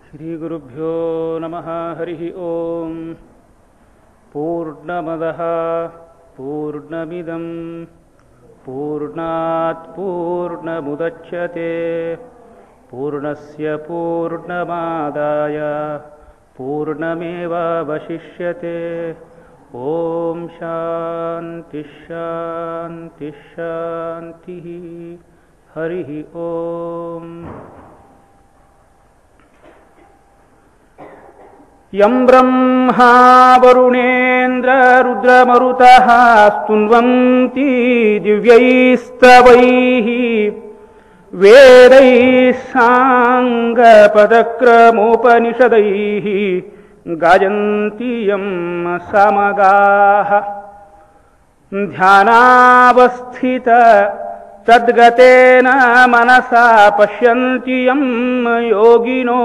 ಶ್ರೀಗುರುಭ್ಯೋ ನಮಃ. ಹರಿ ಓಂ. ಪೂರ್ಣಮದಃ ಪೂರ್ಣಮಿದಂ ಪೂರ್ಣಾತ್ ಪೂರ್ಣಮುದಚ್ಯತೆ ಪೂರ್ಣಸ್ಯ ಪೂರ್ಣಮಾದಾಯ ಪೂರ್ಣಮೇವಾವಶಿಷ್ಯತೆ. ಓಂ ಶಾಂತಿ ಶಾಂತಿ ಶಾಂತಿ. ಹರಿ ಓಂ. ಯಂ ಬ್ರಹ್ಮಾ ವರುಣೇಂದ್ರ ರುದ್ರಮರುತಃ ಸ್ತುನ್ವಂತಿ ದಿವ್ಯೈಸ್ತವೈಃ ವೇದೈಃ ಸಾಂಗಪದಕ್ರಮೋಪನಿಷದೈಃ ಗಾಯಂತಿ ಯಂ ಸಾಮಗಾಃ. ಧ್ಯಾನಾವಸ್ಥಿತ ತದ್ಗತೇನ ಮನಸಾ ಪಶ್ಯಂತಿ ಯಂ ಯೋಗಿನೋ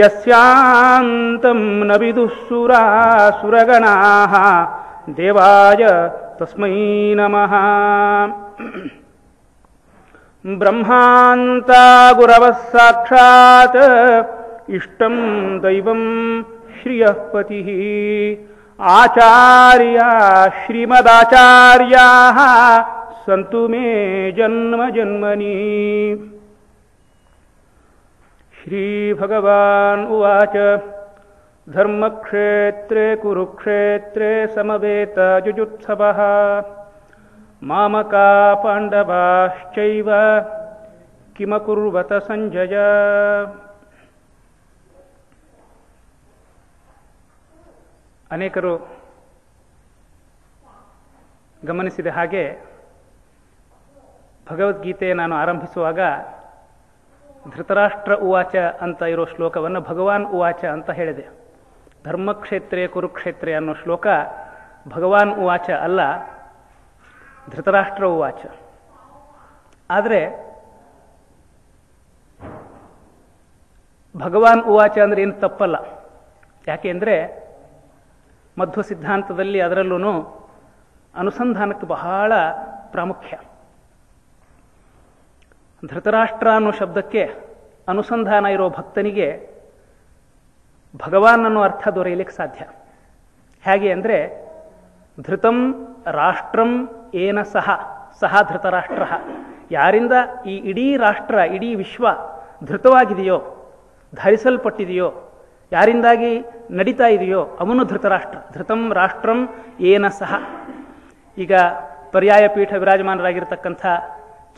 ಯಸ್ಯಾಂತಂ ನ ವಿದುಃ ಸುರಾಸುರಗಣಾಃ ದೇವಾಯ ತಸ್ಮೈ ನಮಃ. ಬ್ರಹ್ಮಾಂತ ಗುರವಃ ಸಾಕ್ಷಾತ್ ಇಷ್ಟಂ ದೈವಂ ಶ್ರಿಯಃ ಪತಿಃ ಆಚಾರ್ಯ ಶ್ರೀಮದಾಚಾರ್ಯಾಃ ಸಂತು ಮೇ ಜನ್ಮ ಜನ್ಮನಿ. ಶ್ರೀ ಭಗವಾನ್ ಉವಾಚ ಧರ್ಮಕ್ಷೇತ್ರೇ ಕುರುಕ್ಷೇತ್ರೇ ಸಮವೇತ ಜುಜುತ್ಸವಃ ಮಾಮಕಾ ಪಾಂಡವಾಶ್ಚೈವ ಕಿಮಕುರ್ವತ ಸಂಜಯ. ಅನೇಕರು ಗಮನಿಸಿದ ಹಾಗೆ ಭಗವದ್ಗೀತೆ ನಾನು ಆರಂಭಿಸುವಾಗ ಧೃತರಾಷ್ಟ್ರ ಉವಾಚ ಅಂತ ಇರೋ ಶ್ಲೋಕವನ್ನು ಭಗವಾನ್ ಉವಾಚ ಅಂತ ಹೇಳಿದೆ. ಧರ್ಮಕ್ಷೇತ್ರೇ ಕುರುಕ್ಷೇತ್ರೇ ಅನ್ನೋ ಶ್ಲೋಕ ಭಗವಾನ್ ಉವಾಚ ಅಲ್ಲ, ಧೃತರಾಷ್ಟ್ರ ಉವಾಚ. ಆದರೆ ಭಗವಾನ್ ಉವಾಚ ಅಂದರೆ ಏನು ತಪ್ಪಲ್ಲ. ಯಾಕೆಂದರೆ ಮಧ್ವ ಸಿದ್ಧಾಂತದಲ್ಲಿ ಅದರಲ್ಲೂ ಅನುಸಂಧಾನಕ್ಕೆ ಬಹಳ ಪ್ರಾಮುಖ್ಯ. ಧೃತರಾಷ್ಟ್ರ ಅನ್ನೋ ಶಬ್ದಕ್ಕೆ ಅನುಸಂಧಾನ ಇರೋ ಭಕ್ತನಿಗೆ ಭಗವಾನ್ ಅನ್ನೋ ಅರ್ಥ ದೊರೆಯಲಿಕ್ಕೆ ಸಾಧ್ಯ. ಹೇಗೆ ಅಂದರೆ ಧೃತಂ ರಾಷ್ಟ್ರಂ ಏನ ಸಹ ಸಹ ಧೃತರಾಷ್ಟ್ರ. ಯಾರಿಂದ ಈ ಇಡೀ ರಾಷ್ಟ್ರ ಇಡೀ ವಿಶ್ವ ಧೃತವಾಗಿದೆಯೋ, ಧರಿಸಲ್ಪಟ್ಟಿದೆಯೋ, ಯಾರಿಂದಾಗಿ ನಡೀತಾ ಇದೆಯೋ ಅವನು ಧೃತರಾಷ್ಟ್ರ. ಧೃತಂ ರಾಷ್ಟ್ರಂ ಏನ ಸಹ. ಈಗ ಪರ್ಯಾಯ ಪೀಠ ವಿರಾಜಮಾನರಾಗಿರ್ತಕ್ಕಂಥ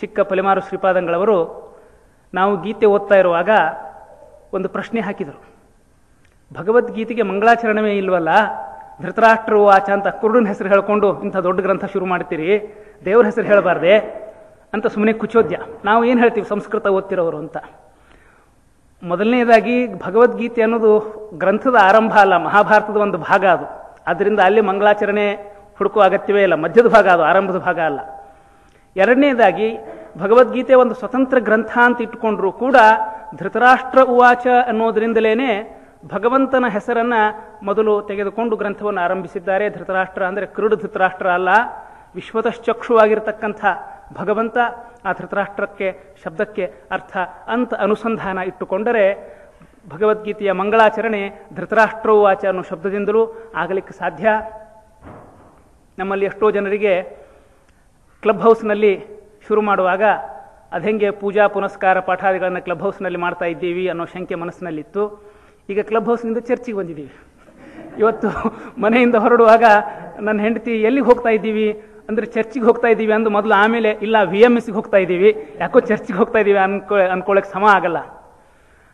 ಚಿಕ್ಕ ಪಲಿಮಾರು ಶ್ರೀಪಾದಂಗಳವರು ನಾವು ಗೀತೆ ಓದ್ತಾ ಇರುವಾಗ ಒಂದು ಪ್ರಶ್ನೆ ಹಾಕಿದರು. ಭಗವದ್ಗೀತೆಗೆ ಮಂಗಳಾಚರಣವೇ ಇಲ್ವಲ್ಲ, ಧೃತರಾಷ್ಟ್ರ ಉವಾಚ ಅಂತ ಕುರುಡನ ಹೆಸರು ಹೇಳ್ಕೊಂಡು ಇಂಥ ದೊಡ್ಡ ಗ್ರಂಥ ಶುರು ಮಾಡ್ತೀರಿ, ದೇವ್ರ ಹೆಸರು ಹೇಳಬಾರ್ದೆ ಅಂತ ಸುಮ್ಮನೆ ಕುಚೋದ್ಯ. ನಾವು ಏನು ಹೇಳ್ತೀವಿ ಸಂಸ್ಕೃತ ಓದ್ತಿರೋರು ಅಂತ. ಮೊದಲನೇದಾಗಿ ಭಗವದ್ಗೀತೆ ಅನ್ನೋದು ಗ್ರಂಥದ ಆರಂಭ ಅಲ್ಲ, ಮಹಾಭಾರತದ ಒಂದು ಭಾಗ ಅದು. ಆದ್ದರಿಂದ ಅಲ್ಲಿ ಮಂಗಳಾಚರಣೆ ಹುಡುಕುವ ಅಗತ್ಯವೇ ಇಲ್ಲ, ಮಧ್ಯದ ಭಾಗ ಅದು, ಆರಂಭದ ಭಾಗ ಅಲ್ಲ. ಎರಡನೇದಾಗಿ ಭಗವದ್ಗೀತೆ ಒಂದು ಸ್ವತಂತ್ರ ಗ್ರಂಥ ಅಂತ ಇಟ್ಟುಕೊಂಡ್ರೂ ಕೂಡ ಧೃತರಾಷ್ಟ್ರ ಉವಾಚ ಅನ್ನೋದ್ರಿಂದಲೇ ಭಗವಂತನ ಹೆಸರನ್ನ ಮೊದಲು ತೆಗೆದುಕೊಂಡು ಗ್ರಂಥವನ್ನು ಆರಂಭಿಸಿದ್ದಾರೆ. ಧೃತರಾಷ್ಟ್ರ ಅಂದರೆ ಕ್ರೀಡು ಧೃತರಾಷ್ಟ್ರ ಅಲ್ಲ, ವಿಶ್ವತಶ್ಚಕ್ಷುವಾಗಿರತಕ್ಕಂಥ ಭಗವಂತ. ಆ ಧೃತರಾಷ್ಟ್ರಕ್ಕೆ ಶಬ್ದಕ್ಕೆ ಅರ್ಥ ಅಂತ ಅನುಸಂಧಾನ ಇಟ್ಟುಕೊಂಡರೆ ಭಗವದ್ಗೀತೆಯ ಮಂಗಳಾಚರಣೆ ಧೃತರಾಷ್ಟ್ರ ಉವಾಚ ಅನ್ನೋ ಶಬ್ದದಿಂದಲೂ ಆಗಲಿಕ್ಕೆ ಸಾಧ್ಯ. ನಮ್ಮಲ್ಲಿ ಎಷ್ಟೋ ಜನರಿಗೆ ಕ್ಲಬ್ ಹೌಸ್ನಲ್ಲಿ ಶುರು ಮಾಡುವಾಗ ಅದೆಂಗೆ ಪೂಜಾ ಪುನಸ್ಕಾರ ಪಾಠಾದಿಗಳನ್ನು ಕ್ಲಬ್ ಹೌಸ್ನಲ್ಲಿ ಮಾಡ್ತಾ ಇದ್ದೀವಿ ಅನ್ನೋ ಶಂಕೆ ಮನಸ್ಸಿನಲ್ಲಿತ್ತು. ಈಗ ಕ್ಲಬ್ ಹೌಸ್ನಿಂದ ಚರ್ಚಿಗೆ ಬಂದಿದ್ದೀವಿ. ಇವತ್ತು ಮನೆಯಿಂದ ಹೊರಡುವಾಗ ನನ್ನ ಹೆಂಡತಿ ಎಲ್ಲಿಗೆ ಹೋಗ್ತಾ ಇದ್ದೀವಿ ಅಂದರೆ ಚರ್ಚಿಗೆ ಹೋಗ್ತಾ ಇದ್ದೀವಿ ಅಂದು ಮೊದಲು, ಆಮೇಲೆ ಇಲ್ಲ VMSಗೆ ಹೋಗ್ತಾ ಇದ್ದೀವಿ, ಯಾಕೋ ಚರ್ಚಿಗೆ ಹೋಗ್ತಾ ಇದ್ದೀವಿ ಅನ್ಕೊಳ್ಳೋಕೆ ಸಮ ಆಗಲ್ಲ.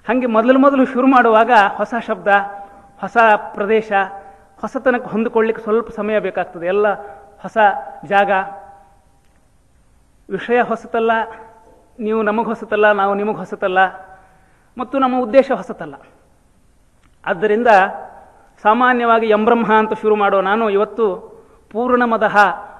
ಹಾಗೆ ಮೊದಲು ಶುರು ಮಾಡುವಾಗ ಹೊಸ ಶಬ್ದ, ಹೊಸ ಪ್ರದೇಶ, ಹೊಸತನಕ್ಕೆ ಹೊಂದಿಕೊಳ್ಳಿಕ್ಕೆ ಸ್ವಲ್ಪ ಸಮಯ ಬೇಕಾಗ್ತದೆ. ಎಲ್ಲ ಹೊಸ ಜಾಗ, ವಿಷಯ ಹೊಸತಲ್ಲ, ನೀವು ನಮಗೆ ಹೊಸತಲ್ಲ, ನಾವು ನಿಮಗೆ ಹೊಸತಲ್ಲ, ಮತ್ತು ನಮ್ಮ ಉದ್ದೇಶ ಹೊಸತಲ್ಲ. ಆದ್ದರಿಂದ ಸಾಮಾನ್ಯವಾಗಿ ಯಂಬ್ರಹ್ಮ ಅಂತ ಶುರು ಮಾಡೋ ನಾನು ಇವತ್ತು ಪೂರ್ಣಮದಃ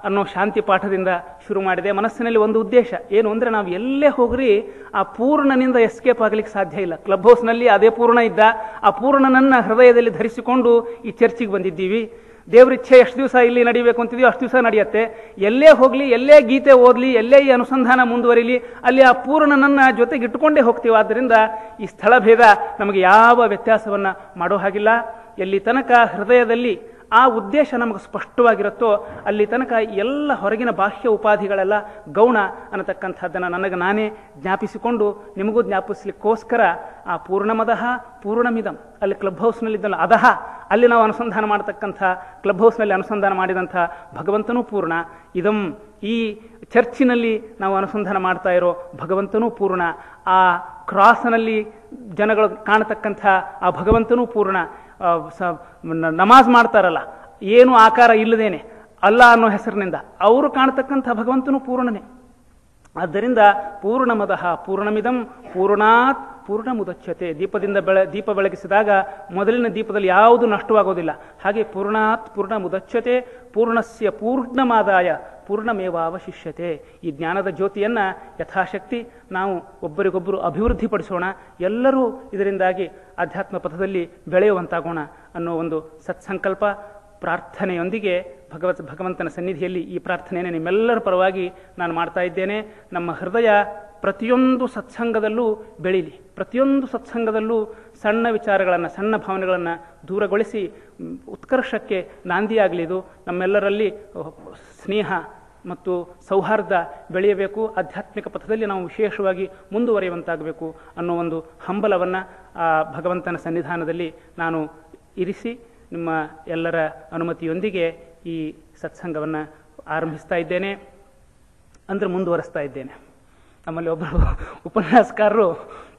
ಅನ್ನೋ ಶಾಂತಿ ಪಾಠದಿಂದ ಶುರು ಮಾಡಿದೆ. ಮನಸ್ಸಿನಲ್ಲಿ ಒಂದು ಉದ್ದೇಶ ಏನು ಅಂದರೆ ನಾವು ಎಲ್ಲೇ ಹೋಗ್ರಿ ಆ ಪೂರ್ಣನಿಂದ ಎಸ್ಕೇಪ್ ಆಗಲಿಕ್ಕೆ ಸಾಧ್ಯ ಇಲ್ಲ. ಕ್ಲಬ್ ಹೌಸ್ನಲ್ಲಿ ಅದೇ ಪೂರ್ಣ ಇದ್ದ, ಆ ಪೂರ್ಣನನ್ನ ಹೃದಯದಲ್ಲಿ ಧರಿಸಿಕೊಂಡು ಈ ಚರ್ಚಿಗೆ ಬಂದಿದ್ದೀವಿ. ದೇವರಿಚ್ಛೆ ಎಷ್ಟು ದಿವಸ ಇಲ್ಲಿ ನಡಿಬೇಕು ಅಂತಿದೆಯೋ ಅಷ್ಟು ದಿವಸ ನಡೆಯುತ್ತೆ. ಎಲ್ಲೇ ಹೋಗಲಿ, ಎಲ್ಲೇ ಗೀತೆ ಓದಲಿ, ಎಲ್ಲೇ ಈ ಅನುಸಂಧಾನ ಮುಂದುವರಿಲಿ, ಅಲ್ಲಿ ಆ ಪೂರ್ಣನನ್ನ ಜೊತೆಗೆ ಇಟ್ಟುಕೊಂಡೇ ಹೋಗ್ತೀವಿ. ಆದ್ದರಿಂದ ಈ ಸ್ಥಳ ಭೇದ ನಮಗೆ ಯಾವ ವ್ಯತ್ಯಾಸವನ್ನ ಮಾಡೋ ಹಾಗಿಲ್ಲ. ಎಲ್ಲಿ ತನಕ ಹೃದಯದಲ್ಲಿ ಆ ಉದ್ದೇಶ ನಮಗೆ ಸ್ಪಷ್ಟವಾಗಿರುತ್ತೋ ಅಲ್ಲಿ ತನಕ ಎಲ್ಲ ಹೊರಗಿನ ಬಾಹ್ಯ ಉಪಾಧಿಗಳೆಲ್ಲ ಗೌಣ ಅನ್ನತಕ್ಕಂಥದ್ದನ್ನು ನನಗೆ ನಾನೇ ಜ್ಞಾಪಿಸಿಕೊಂಡು ನಿಮಗೂ ಜ್ಞಾಪಿಸ್ಲಿಕ್ಕೋಸ್ಕರ ಆ ಪೂರ್ಣಮದಃ ಪೂರ್ಣಮಿದಂ, ಅಲ್ಲಿ ಕ್ಲಬ್ ಹೌಸ್ನಲ್ಲಿದ್ದಲ್ಲ ಅದಹ, ಅಲ್ಲಿ ನಾವು ಅನುಸಂಧಾನ ಮಾಡತಕ್ಕಂಥ ಕ್ಲಬ್ ಹೌಸ್ನಲ್ಲಿ ಅನುಸಂಧಾನ ಮಾಡಿದಂಥ ಭಗವಂತನೂ ಪೂರ್ಣ. ಇದಂ, ಈ ಚರ್ಚಿನಲ್ಲಿ ನಾವು ಅನುಸಂಧಾನ ಮಾಡ್ತಾ ಇರೋ ಭಗವಂತನೂ ಪೂರ್ಣ. ಆ ಕ್ರಾಸ್ನಲ್ಲಿ ಜನಗಳು ಕಾಣತಕ್ಕಂಥ ಆ ಭಗವಂತನೂ ಪೂರ್ಣ. ನಮಾಜ್ ಮಾಡ್ತಾರಲ್ಲ, ಏನು ಆಕಾರ ಇಲ್ಲದೇನೆ ಅಲ್ಲ ಅನ್ನೋ ಹೆಸರಿನಿಂದ ಅವರು ಕಾಣತಕ್ಕಂಥ ಭಗವಂತನೂ ಪೂರ್ಣನೇ. ಆದ್ದರಿಂದ ಪೂರ್ಣಮದಃ ಪೂರ್ಣಮಿದಂ ಪೂರ್ಣಾತ್ ಪೂರ್ಣಮುದಚ್ಯತೆ. ದೀಪ ಬೆಳಗಿಸಿದಾಗ ಮೊದಲಿನ ದೀಪದಲ್ಲಿ ಯಾವುದು ನಷ್ಟವಾಗೋದಿಲ್ಲ. ಹಾಗೆ ಪೂರ್ಣಾತ್ ಪೂರ್ಣಮುದಚ್ಯತೆ ಪೂರ್ಣಸ್ಯ ಪೂರ್ಣಮಾದಾಯ ಪೂರ್ಣಮೇವಾವಶಿಷ್ಯತೆ. ಈ ಜ್ಞಾನದ ಜ್ಯೋತಿಯನ್ನು ಯಥಾಶಕ್ತಿ ನಾವು ಒಬ್ಬರಿಗೊಬ್ಬರು ಅಭಿವೃದ್ಧಿಪಡಿಸೋಣ. ಎಲ್ಲರೂ ಇದರಿಂದಾಗಿ ಆಧ್ಯಾತ್ಮ ಪಥದಲ್ಲಿ ಬೆಳೆಯುವಂತಾಗೋಣ ಅನ್ನೋ ಒಂದು ಸತ್ಸಂಕಲ್ಪ ಪ್ರಾರ್ಥನೆಯೊಂದಿಗೆ ಭಗವಂತನ ಸನ್ನಿಧಿಯಲ್ಲಿ ಈ ಪ್ರಾರ್ಥನೆಯನ್ನು ನಿಮ್ಮೆಲ್ಲರ ಪರವಾಗಿ ನಾನು ಮಾಡ್ತಾ ಇದ್ದೇನೆ. ನಮ್ಮ ಹೃದಯ ಪ್ರತಿಯೊಂದು ಸತ್ಸಂಗದಲ್ಲೂ ಬೆಳೀಲಿ, ಪ್ರತಿಯೊಂದು ಸತ್ಸಂಗದಲ್ಲೂ ಸಣ್ಣ ವಿಚಾರಗಳನ್ನು, ಸಣ್ಣ ಭಾವನೆಗಳನ್ನು ದೂರಗೊಳಿಸಿ ಉತ್ಕರ್ಷಕ್ಕೆ ನಾಂದಿಯಾಗಲಿ. ಇದು ನಮ್ಮೆಲ್ಲರಲ್ಲಿ ಸ್ನೇಹ ಮತ್ತು ಸೌಹಾರ್ದ ಬೆಳೆಯಬೇಕು, ಆಧ್ಯಾತ್ಮಿಕ ಪಥದಲ್ಲಿ ನಾವು ವಿಶೇಷವಾಗಿ ಮುಂದುವರಿಯುವಂತಾಗಬೇಕು ಅನ್ನೋ ಒಂದು ಹಂಬಲವನ್ನು ಆ ಭಗವಂತನ ಸನ್ನಿಧಾನದಲ್ಲಿ ನಾನು ಇರಿಸಿ ನಿಮ್ಮ ಎಲ್ಲರ ಅನುಮತಿಯೊಂದಿಗೆ ಈ ಸತ್ಸಂಗವನ್ನು ಆರಂಭಿಸ್ತಾ ಇದ್ದೇನೆ, ಅಂದರೆ ಮುಂದುವರಿಸ್ತಾ ಇದ್ದೇನೆ. ನಮ್ಮಲ್ಲಿ ಒಬ್ಬರು ಉಪನ್ಯಾಸಕಾರರು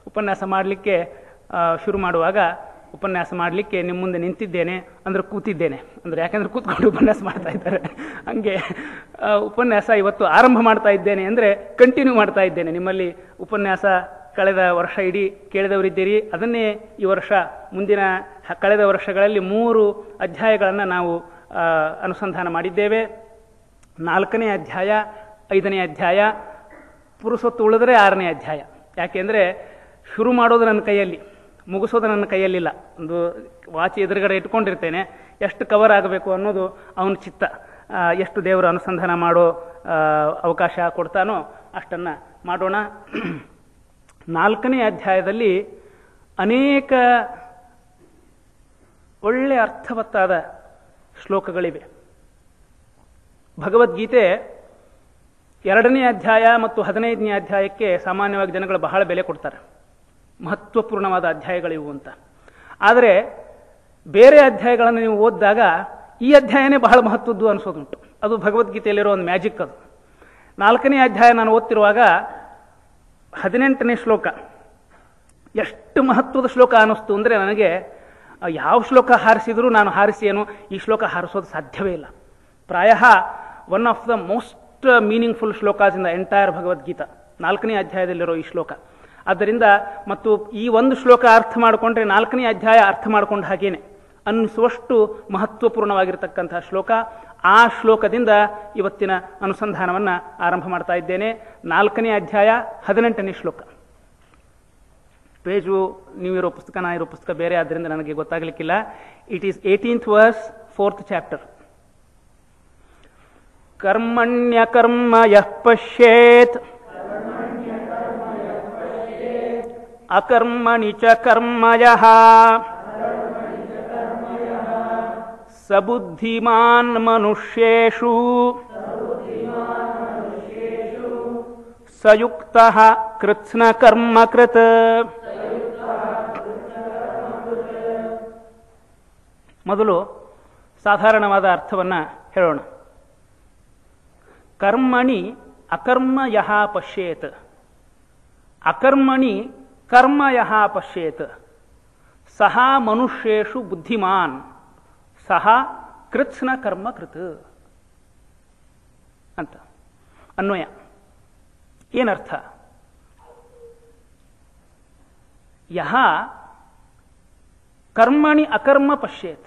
ಉಪನ್ಯಾಸ ಮಾಡಲಿಕ್ಕೆ ಶುರು ಮಾಡುವಾಗ ಉಪನ್ಯಾಸ ಮಾಡಲಿಕ್ಕೆ ನಿಮ್ಮ ಮುಂದೆ ನಿಂತಿದ್ದೇನೆ ಅಂದರೆ ಕೂತಿದ್ದೇನೆ ಅಂದರೆ, ಯಾಕೆಂದರೆ ಕೂತ್ಕೊಂಡು ಉಪನ್ಯಾಸ ಮಾಡ್ತಾ ಇದ್ದಾರೆ. ಹಂಗೆ ಉಪನ್ಯಾಸ ಇವತ್ತು ಆರಂಭ ಮಾಡ್ತಾ ಇದ್ದೇನೆ ಅಂದರೆ ಕಂಟಿನ್ಯೂ ಮಾಡ್ತಾ ಇದ್ದೇನೆ. ನಿಮ್ಮಲ್ಲಿ ಉಪನ್ಯಾಸ ಕಳೆದ ವರ್ಷ ಇಡೀ ಕೇಳಿದವರಿದ್ದೀರಿ. ಅದನ್ನೇ ಈ ವರ್ಷ ಮುಂದಿನ ಕಳೆದ ವರ್ಷಗಳಲ್ಲಿ 3 ಅಧ್ಯಾಯಗಳನ್ನು ನಾವು ಅನುಸಂಧಾನ ಮಾಡಿದ್ದೇವೆ. 4ನೇ ಅಧ್ಯಾಯ, 5ನೇ ಅಧ್ಯಾಯ, ಪುರುಷೊತ್ತು ಉಳಿದ್ರೆ 6ನೇ ಅಧ್ಯಾಯ. ಯಾಕೆಂದರೆ ಶುರು ಮಾಡೋದು ನನ್ನ ಕೈಯಲ್ಲಿ, ಮುಗಿಸೋದು ನನ್ನ ಕೈಯಲ್ಲಿಲ್ಲ. ಒಂದು ವಾಚ್ ಎದುರುಗಡೆ ಇಟ್ಕೊಂಡಿರ್ತೇನೆ, ಎಷ್ಟು ಕವರ್ ಆಗಬೇಕು ಅನ್ನೋದು ಅವನ ಚಿತ್ತ. ಎಷ್ಟು ದೇವರು ಅನುಸಂಧಾನ ಮಾಡೋ ಅವಕಾಶ ಕೊಡ್ತಾನೋ ಅಷ್ಟನ್ನು ಮಾಡೋಣ. 4ನೇ ಅಧ್ಯಾಯದಲ್ಲಿ ಅನೇಕ ಒಳ್ಳೆ ಅರ್ಥವತ್ತಾದ ಶ್ಲೋಕಗಳಿವೆ. ಭಗವದ್ಗೀತೆ 2ನೇ ಅಧ್ಯಾಯ ಮತ್ತು 15ನೇ ಅಧ್ಯಾಯಕ್ಕೆ ಸಾಮಾನ್ಯವಾಗಿ ಜನಗಳು ಬಹಳ ಬೆಲೆ ಕೊಡ್ತಾರೆ, ಮಹತ್ವಪೂರ್ಣವಾದ ಅಧ್ಯಾಯಗಳಿವು ಅಂತ. ಆದರೆ ಬೇರೆ ಅಧ್ಯಾಯಗಳನ್ನು ನೀವು ಓದಿದಾಗ ಈ ಅಧ್ಯಾಯನೇ ಬಹಳ ಮಹತ್ವದ್ದು ಅನಿಸೋದುಂಟು. ಅದು ಭಗವದ್ಗೀತೆಯಲ್ಲಿರೋ ಒಂದು ಮ್ಯಾಜಿಕ್. ಅದು 4ನೇ ಅಧ್ಯಾಯ ನಾನು ಓದ್ತಿರುವಾಗ 18ನೇ ಶ್ಲೋಕ ಎಷ್ಟು ಮಹತ್ವದ ಶ್ಲೋಕ ಅನ್ನಿಸ್ತು ಅಂದರೆ, ನನಗೆ ಯಾವ ಶ್ಲೋಕ ಹಾರಿಸಿದರೂ ನಾನು ಹಾರಿಸಿಯೇನು ಈ ಶ್ಲೋಕ ಹಾರಿಸೋದು ಸಾಧ್ಯವೇ ಇಲ್ಲ. ಪ್ರಾಯ one of the most meaningful shlokas in the entire Bhagavad Gita 4ನೇ ಅಧ್ಯಾಯದಲ್ಲಿರೋ ಈ ಶ್ಲೋಕ. ಆದ್ದರಿಂದ ಮತ್ತು ಈ ಒಂದು ಶ್ಲೋಕ ಅರ್ಥ ಮಾಡಿಕೊಂಡ್ರೆ 4ನೇ ಅಧ್ಯಾಯ ಅರ್ಥ ಮಾಡಿಕೊಂಡ ಹಾಗೇನೆ ಅನ್ನಿಸುವಷ್ಟು ಮಹತ್ವಪೂರ್ಣವಾಗಿರತಕ್ಕಂತಹ ಶ್ಲೋಕ. ಆ ಶ್ಲೋಕದಿಂದ ಇವತ್ತಿನ ಅನುಸಂಧಾನವನ್ನು ಆರಂಭ ಮಾಡ್ತಾ ಇದ್ದೇನೆ. 4ನೇ ಅಧ್ಯಾಯ 18ನೇ ಶ್ಲೋಕ. ಪೇಜು ನೀವಿರೋ ಪುಸ್ತಕ, ನಾ ಇರೋ ಪುಸ್ತಕ ಬೇರೆ, ಆದ್ದರಿಂದ ನನಗೆ ಗೊತ್ತಾಗಲಿಕ್ಕಿಲ್ಲ. It is 18th verse 4th chapter. ಕರ್ಮಣ್ಯ ಕರ್ಮ ಯಃ ಪಶ್ಯೇತ್ ಅಕರ್ಮಣಿ ಚ ಕರ್ಮ ಯಃ ಸ ಬುದ್ಧಿಮಾನ್ ಮನುಷ್ಯೇಷು ಸಯುಕ್ತಃ ಕೃತ್ಸ್ನ ಕರ್ಮ ಕೃತ್. ಮೊದಲು ಸಾಧಾರಣವಾದ ಅರ್ಥವನ್ನು ಹೇಳೋಣ. ಕರ್ಮಣಿ ಅಕರ್ಮ ಯಃ ಪಶ್ಯೇತ್, ಅಕರ್ಮಣಿ ಕರ್ಮ ಯಃ ಪಶ್ಯೇತ್, ಸಹ ಮನುಷ್ಯೇಷು ಬುದ್ಧಿಮಾನ್ ಸಹ ಕೃತ್ಸ್ನ ಕರ್ಮ ಕೃತ್ ಅಂತ ಅನ್ವಯ. ಏನರ್ಥ? ಯಹ ಕರ್ಮಣಿ ಅಕರ್ಮ ಪಶ್ಯೇತ್,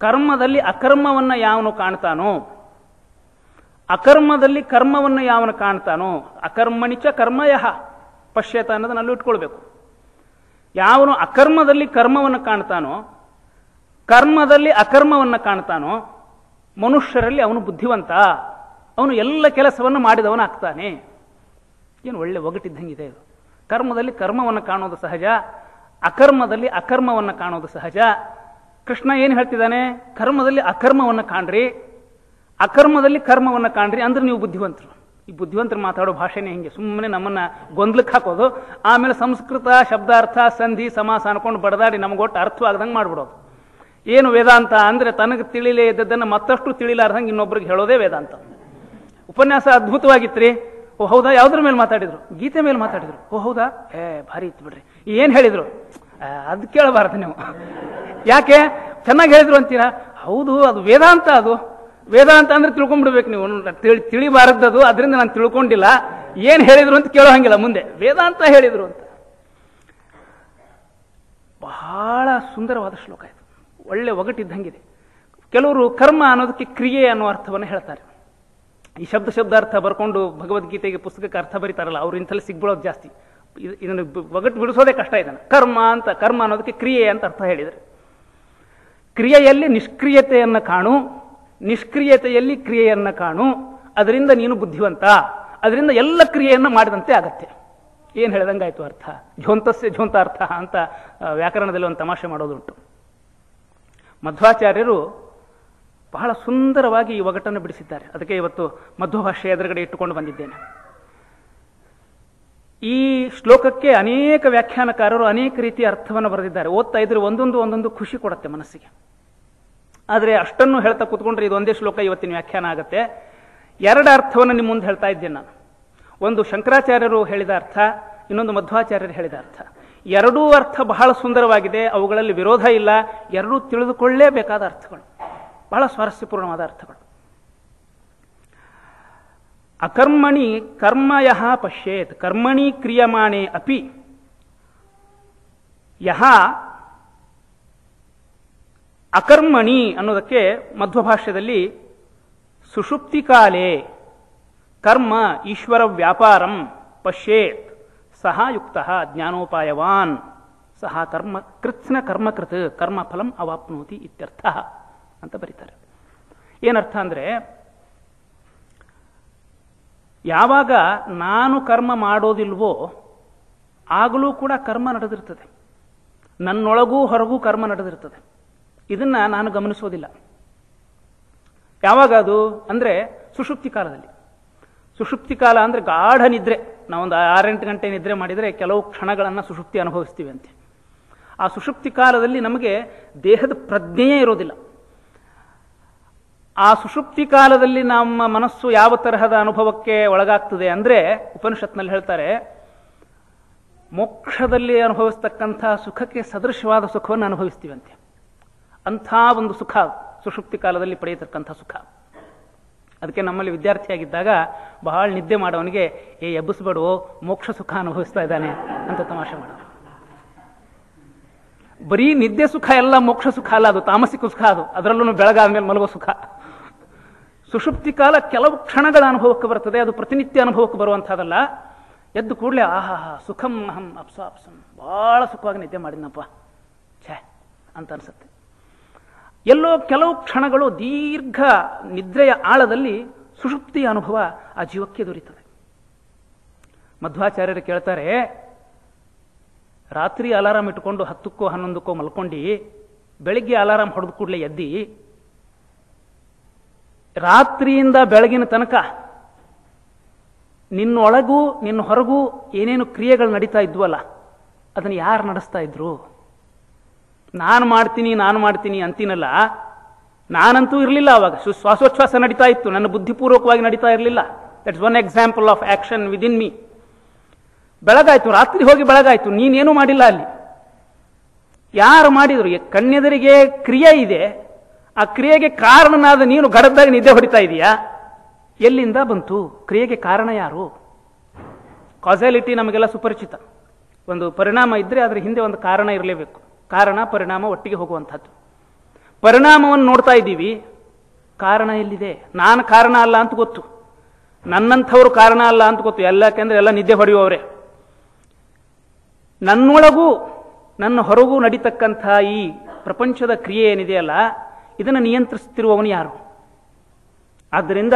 ಕರ್ಮದಲ್ಲಿ ಅಕರ್ಮವನ್ನು ಯಾವನು ಕಾಣ್ತಾನೋ, ಅಕರ್ಮದಲ್ಲಿ ಕರ್ಮವನ್ನು ಯಾವನು ಕಾಣ್ತಾನೋ, ಅಕರ್ಮಣಿಚ ಕರ್ಮಯಃ ಪಶ್ಯೇತ ಅನ್ನೋದನ್ನು ಅಲ್ಲೂ ಇಟ್ಕೊಳ್ಬೇಕು. ಯಾವನು ಅಕರ್ಮದಲ್ಲಿ ಕರ್ಮವನ್ನು ಕಾಣ್ತಾನೋ, ಕರ್ಮದಲ್ಲಿ ಅಕರ್ಮವನ್ನು ಕಾಣ್ತಾನೋ ಮನುಷ್ಯರಲ್ಲಿ ಅವನು ಬುದ್ಧಿವಂತ, ಅವನು ಎಲ್ಲ ಕೆಲಸವನ್ನು ಮಾಡಿದವನಾಗ್ತಾನೆ. ಏನು ಒಳ್ಳೆ ಒಗಟಿದ್ದಂಗಿದೆ ಇದು. ಕರ್ಮದಲ್ಲಿ ಕರ್ಮವನ್ನು ಕಾಣೋದು ಸಹಜ, ಅಕರ್ಮದಲ್ಲಿ ಅಕರ್ಮವನ್ನು ಕಾಣೋದು ಸಹಜ. ಕೃಷ್ಣ ಏನು ಹೇಳ್ತಿದ್ದಾನೆ? ಕರ್ಮದಲ್ಲಿ ಅಕರ್ಮವನ್ನು ಕಾಣ್ರಿ, ಅಕರ್ಮದಲ್ಲಿ ಕರ್ಮವನ್ನು ಕಾಣ್ರಿ, ಅಂದ್ರೆ ನೀವು ಬುದ್ಧಿವಂತರು. ಈ ಬುದ್ಧಿವಂತರು ಮಾತಾಡೋ ಭಾಷೆನೇ ಹಿಂಗೆ, ಸುಮ್ಮನೆ ನಮ್ಮನ್ನ ಗೊಂದಲಕ್ಕೆ ಹಾಕೋದು, ಆಮೇಲೆ ಸಂಸ್ಕೃತ ಶಬ್ದಾರ್ಥ ಸಂಧಿ ಸಮಾಸ ಅನ್ಕೊಂಡು ಬಡದಾಡಿ ನಮಗೊಟ್ಟು ಅರ್ಥವಾಗದಂಗೆ ಮಾಡ್ಬಿಡೋದು. ಏನು ವೇದಾಂತ ಅಂದ್ರೆ ತನಗೆ ತಿಳಿಲೇ ಇದ್ದದ್ದನ್ನು ಮತ್ತಷ್ಟು ತಿಳಿಲಾರ್ದಂಗೆ ಇನ್ನೊಬ್ರಿಗೆ ಹೇಳೋದೇ ವೇದಾಂತ. ಉಪನ್ಯಾಸ ಅದ್ಭುತವಾಗಿತ್ರಿ. ಓ ಹೌದಾ? ಯಾವ್ದ್ರ ಮೇಲೆ ಮಾತಾಡಿದ್ರು? ಗೀತೆ ಮೇಲೆ ಮಾತಾಡಿದ್ರು. ಓ ಹೌದಾ? ಭಾರಿ ಇತ್ತು ಬಿಡ್ರಿ. ಏನ್ ಹೇಳಿದ್ರು? ಅದು ಕೇಳಬಾರ್ದು ನೀವು. ಯಾಕೆ? ಚೆನ್ನಾಗಿ ಹೇಳಿದ್ರು ಅಂತೀರಾ? ಹೌದು, ಅದು ವೇದಾಂತ. ಅದು ವೇದಾಂತ ಅಂದ್ರೆ ತಿಳ್ಕೊಂಡ್ಬಿಡ್ಬೇಕು ನೀವು. ತಿಳಿಬಾರದದು, ಅದರಿಂದ ನಾನು ತಿಳ್ಕೊಂಡಿಲ್ಲ, ಏನ್ ಹೇಳಿದ್ರು ಅಂತ ಕೇಳೋ ಹಂಗಿಲ್ಲ. ಮುಂದೆ ವೇದಾಂತ ಹೇಳಿದ್ರು ಅಂತ. ಬಹಳ ಸುಂದರವಾದ ಶ್ಲೋಕ ಇದು, ಒಳ್ಳೆ ಒಗಟಿದ್ದಂಗಿದೆ. ಕೆಲವರು ಕರ್ಮ ಅನ್ನೋದಕ್ಕೆ ಕ್ರಿಯೆ ಅನ್ನೋ ಅರ್ಥವನ್ನು ಹೇಳ್ತಾರೆ. ಈ ಶಬ್ದಾರ್ಥ ಬರ್ಕೊಂಡು ಭಗವದ್ಗೀತೆಗೆ ಪುಸ್ತಕಕ್ಕೆ ಅರ್ಥ ಬರೀತಾರಲ್ಲ, ಅವ್ರು ಇಂಥಲ್ಲಿ ಸಿಗ್ಬಿಡೋದು ಜಾಸ್ತಿ. ಇದನ್ನು ಒಗಟ್ಟು ಬಿಡಿಸೋದೇ ಕಷ್ಟ. ಇದನ್ನು ಕರ್ಮ ಅಂತ, ಕರ್ಮ ಅನ್ನೋದಕ್ಕೆ ಕ್ರಿಯೆ ಅಂತ ಅರ್ಥ ಹೇಳಿದರೆ, ಕ್ರಿಯೆಯಲ್ಲಿ ನಿಷ್ಕ್ರಿಯತೆಯನ್ನು ಕಾಣು, ನಿಷ್ಕ್ರಿಯತೆಯಲ್ಲಿ ಕ್ರಿಯೆಯನ್ನು ಕಾಣು, ಅದರಿಂದ ನೀನು ಬುದ್ಧಿವಂತ, ಅದರಿಂದ ಎಲ್ಲ ಕ್ರಿಯೆಯನ್ನು ಮಾಡಿದಂತೆ ಆಗತ್ತೆ. ಏನು ಹೇಳ್ದಂಗಾಯ್ತು ಅರ್ಥ. ಝೋಂತಸ್ಯ ಝೋಂತಾರ್ಥ ಅಂತ ವ್ಯಾಕರಣದಲ್ಲಿ ಒಂದು ತಮಾಷೆ ಮಾಡೋದುಂಟು. ಮಧ್ವಾಚಾರ್ಯರು ಬಹಳ ಸುಂದರವಾಗಿ ಈ ಒಗಟನ್ನು ಬಿಡಿಸಿದ್ದಾರೆ. ಅದಕ್ಕೆ ಇವತ್ತು ಮಧ್ವಭಾಷೆ ಎದುರುಗಡೆ ಇಟ್ಟುಕೊಂಡು ಬಂದಿದ್ದೇನೆ. ಈ ಶ್ಲೋಕಕ್ಕೆ ಅನೇಕ ವ್ಯಾಖ್ಯಾನಕಾರರು ಅನೇಕ ರೀತಿಯ ಅರ್ಥವನ್ನು ಬರೆದಿದ್ದಾರೆ. ಓದ್ತಾ ಇದ್ರೆ ಒಂದೊಂದು ಖುಷಿ ಕೊಡುತ್ತೆ ಮನಸ್ಸಿಗೆ. ಆದರೆ ಅಷ್ಟನ್ನು ಹೇಳ್ತಾ ಕೂತ್ಕೊಂಡ್ರೆ ಇದು ಒಂದೇ ಶ್ಲೋಕ ಇವತ್ತಿನ ವ್ಯಾಖ್ಯಾನ ಆಗುತ್ತೆ. ಎರಡು ಅರ್ಥವನ್ನು ನಿಮ್ಮ ಮುಂದೆ ಹೇಳ್ತಾ ಇದ್ದೇನೆ ನಾನು. ಒಂದು ಶಂಕರಾಚಾರ್ಯರು ಹೇಳಿದ ಅರ್ಥ, ಇನ್ನೊಂದು ಮಧ್ವಾಚಾರ್ಯರು ಹೇಳಿದ ಅರ್ಥ. ಎರಡೂ ಅರ್ಥ ಬಹಳ ಸುಂದರವಾಗಿದೆ, ಅವುಗಳಲ್ಲಿ ವಿರೋಧ ಇಲ್ಲ. ಎರಡೂ ತಿಳಿದುಕೊಳ್ಳೇಬೇಕಾದ ಅರ್ಥಗಳು, ಬಹಳ ಸ್ವಾರಸ್ಯಪೂರ್ಣವಾದ ಅರ್ಥಗಳು. ಅಕರ್ಮಣಿ ಕರ್ಮಯಃ ಪಶ್ಯೇತ್ ಕರ್ಮಣಿ ಕ್ರಿಯಮಾಣೆ ಅಪಿ ಯಹ. ಅಕರ್ಮಣಿ ಅನ್ನೋದಕ್ಕೆ ಮಧ್ವಭಾಷ್ಯದಲ್ಲಿ ಸುಷುಪ್ತಿ ಕಾಲೇ ಕರ್ಮ ಈಶ್ವರ ವ್ಯಾಪಾರಂ ಪಶ್ಯೇತ್ ಸಹ ಯುಕ್ತ ಜ್ಞಾನೋಪಾಯವಾನ್ ಸಹ ಕರ್ಮ ಕೃತ್ಸ್ನ ಕರ್ಮಕೃತ್ ಕರ್ಮಫಲಂ ಅವಾಪ್ನೋತಿ ಇತ್ಯರ್ಥ ಅಂತ ಬರೀತಾರೆ. ಏನರ್ಥ ಅಂದ್ರೆ, ಯಾವಾಗ ನಾನು ಕರ್ಮ ಮಾಡೋದಿಲ್ವೋ ಆಗಲೂ ಕೂಡ ಕರ್ಮ ನಡೆದಿರ್ತದೆ. ನನ್ನೊಳಗೂ ಹೊರಗೂ ಕರ್ಮ ನಡೆದಿರ್ತದೆ. ಇದನ್ನ ನಾನು ಗಮನಿಸೋದಿಲ್ಲ. ಯಾವಾಗ ಅದು ಅಂದ್ರೆ ಸುಷುಪ್ತಿ ಕಾಲದಲ್ಲಿ. ಸುಷುಪ್ತಿ ಕಾಲ ಅಂದ್ರೆ ಗಾಢ ನಿದ್ರೆ. ನಾವೊಂದು 6-8 ಗಂಟೆ ನಿದ್ರೆ ಮಾಡಿದರೆ ಕೆಲವು ಕ್ಷಣಗಳನ್ನು ಸುಷುಪ್ತಿ ಅನುಭವಿಸ್ತೀವಿ ಅಂತೆ. ಆ ಸುಷುಪ್ತಿ ಕಾಲದಲ್ಲಿ ನಮಗೆ ದೇಹದ ಪ್ರಜ್ಞೆಯೇ ಇರೋದಿಲ್ಲ. ಆ ಸುಷುಪ್ತಿ ಕಾಲದಲ್ಲಿ ನಮ್ಮ ಮನಸ್ಸು ಯಾವ ತರಹದ ಅನುಭವಕ್ಕೆ ಒಳಗಾಗ್ತದೆ ಅಂದ್ರೆ, ಉಪನಿಷತ್ನಲ್ಲಿ ಹೇಳ್ತಾರೆ, ಮೋಕ್ಷದಲ್ಲಿ ಅನುಭವಿಸ್ತಕ್ಕಂಥ ಸುಖಕ್ಕೆ ಸದೃಶವಾದ ಸುಖವನ್ನು ಅನುಭವಿಸ್ತೀವಂತೆ. ಅಂಥ ಒಂದು ಸುಖ ಸುಷುಪ್ತಿ ಕಾಲದಲ್ಲಿ ಪಡೆಯತಕ್ಕಂಥ ಸುಖ. ಅದಕ್ಕೆ ನಮ್ಮಲ್ಲಿ ವಿದ್ಯಾರ್ಥಿಯಾಗಿದ್ದಾಗ ಬಹಳ ನಿದ್ದೆ ಮಾಡೋವನಿಗೆ ಎಬ್ಬಿಸ್ಬೇಡು, ಮೋಕ್ಷ ಸುಖ ಅನುಭವಿಸ್ತಾ ಇದ್ದಾನೆ ಅಂತ ತಮಾಷೆ ಮಾಡ. ಬರೀ ನಿದ್ದೆ ಸುಖ ಎಲ್ಲ ಮೋಕ್ಷ ಸುಖ ಅಲ್ಲ, ಅದು ತಾಮಸಿಕ ಸುಖ. ಅದು ಅದರಲ್ಲೂ ಬೆಳಗಾದ್ಮೇಲೆ ಮಲಗೋ ಸುಖ. ಸುಷುಪ್ತಿ ಕಾಲ ಕೆಲವು ಕ್ಷಣಗಳ ಅನುಭವಕ್ಕೆ ಬರ್ತದೆ, ಅದು ಪ್ರತಿನಿತ್ಯ ಅನುಭವಕ್ಕೆ ಬರುವಂಥದ್ದಲ್ಲ. ಎದ್ದು ಕೂಡಲೇ ಆಹಾ ಸುಖಂ ಅಹಂ ಅಪ್ಸಾಪ್ಸಂ, ಬಹಳ ಸುಖವಾಗಿ ನಿದ್ದೆ ಮಾಡಿದ್ನಪ್ಪ ಛೇ ಅಂತ ಅನ್ಸುತ್ತೆ. ಎಲ್ಲೋ ಕೆಲವು ಕ್ಷಣಗಳು ದೀರ್ಘ ನಿದ್ರೆಯ ಆಳದಲ್ಲಿ ಸುಷುಪ್ತಿಯ ಅನುಭವ ಆ ಜೀವಕ್ಕೆ ದೊರೀತದೆ. ಮಧ್ವಾಚಾರ್ಯರು ಕೇಳ್ತಾರೆ, ರಾತ್ರಿ ಅಲಾರಾಮ್ ಇಟ್ಕೊಂಡು 10ಕ್ಕೋ 11ಕ್ಕೋ ಮಲ್ಕೊಂಡು ಬೆಳಿಗ್ಗೆ ಅಲಾರಾಮ್ ಹೊಡೆದ ಕೂಡಲೇ ಎದ್ದಿ ರಾತ್ರಿಯಿಂದ ಬೆಳಗಿನ ತನಕ ನಿನ್ನೊಳಗೂ ನಿನ್ನ ಹೊರಗೂ ಏನೇನು ಕ್ರಿಯೆಗಳು ನಡೀತಾ ಇದ್ವಲ್ಲ, ಅದನ್ನು ಯಾರು ನಡೆಸ್ತಾ ಇದ್ರು? ನಾನು ಮಾಡ್ತೀನಿ ಅಂತೀನಲ್ಲ, ನಾನಂತೂ ಇರಲಿಲ್ಲ ಅವಾಗ. ಶ್ವಾಸೋಚ್ಛ್ವಾಸ ನಡೀತಾ ಇತ್ತು, ನನ್ನ ಬುದ್ಧಿಪೂರ್ವಕವಾಗಿ ನಡೀತಾ ಇರಲಿಲ್ಲ. That's one example of action within me. ಬೆಳಗಾಯ್ತು, ರಾತ್ರಿ ಹೋಗಿ ಬೆಳಗಾಯ್ತು, ನೀನೇನು ಮಾಡಿಲ್ಲ ಅಲ್ಲಿ. ಯಾರು ಮಾಡಿದ್ರು? ಕಣ್ಣೆದರಿಗೆ ಕ್ರಿಯೆ ಇದೆ, ಆ ಕ್ರಿಯೆಗೆ ಕಾರಣನಾದ ನೀನು ಗಡದಾಗ ನಿದ್ದೆ ಹೊಡಿತಾ ಇದೀಯಾ? ಎಲ್ಲಿಂದ ಬಂತು? ಕ್ರಿಯೆಗೆ ಕಾರಣ ಯಾರು? ಕಾಸಾಲಿಟಿ ನಮಗೆಲ್ಲ ಸುಪರಿಚಿತ. ಒಂದು ಪರಿಣಾಮ ಇದ್ರೆ ಅದರ ಹಿಂದೆ ಒಂದು ಕಾರಣ ಇರಲೇಬೇಕು. ಕಾರಣ ಪರಿಣಾಮ ಒಟ್ಟಿಗೆ ಹೋಗುವಂಥದ್ದು. ಪರಿಣಾಮವನ್ನು ನೋಡ್ತಾ ಇದ್ದೀವಿ, ಕಾರಣ ಎಲ್ಲಿದೆ? ನಾನು ಕಾರಣ ಅಲ್ಲ ಅಂತ ಗೊತ್ತು, ನನ್ನಂಥವ್ರು ಕಾರಣ ಅಲ್ಲ ಅಂತ ಗೊತ್ತು. ಯಾಕೆಂದ್ರೆ ಎಲ್ಲ ನಿದ್ದೆ ಹೊಡೆಯುವವರೇ. ನನ್ನೊಳಗೂ ನನ್ನ ಹೊರಗೂ ನಡೀತಕ್ಕಂಥ ಈ ಪ್ರಪಂಚದ ಕ್ರಿಯೆ ಏನಿದೆಯಲ್ಲ ಇದನ್ನು ನಿಯಂತ್ರಿಸುತ್ತಿರುವವನು ಯಾರು? ಆದ್ದರಿಂದ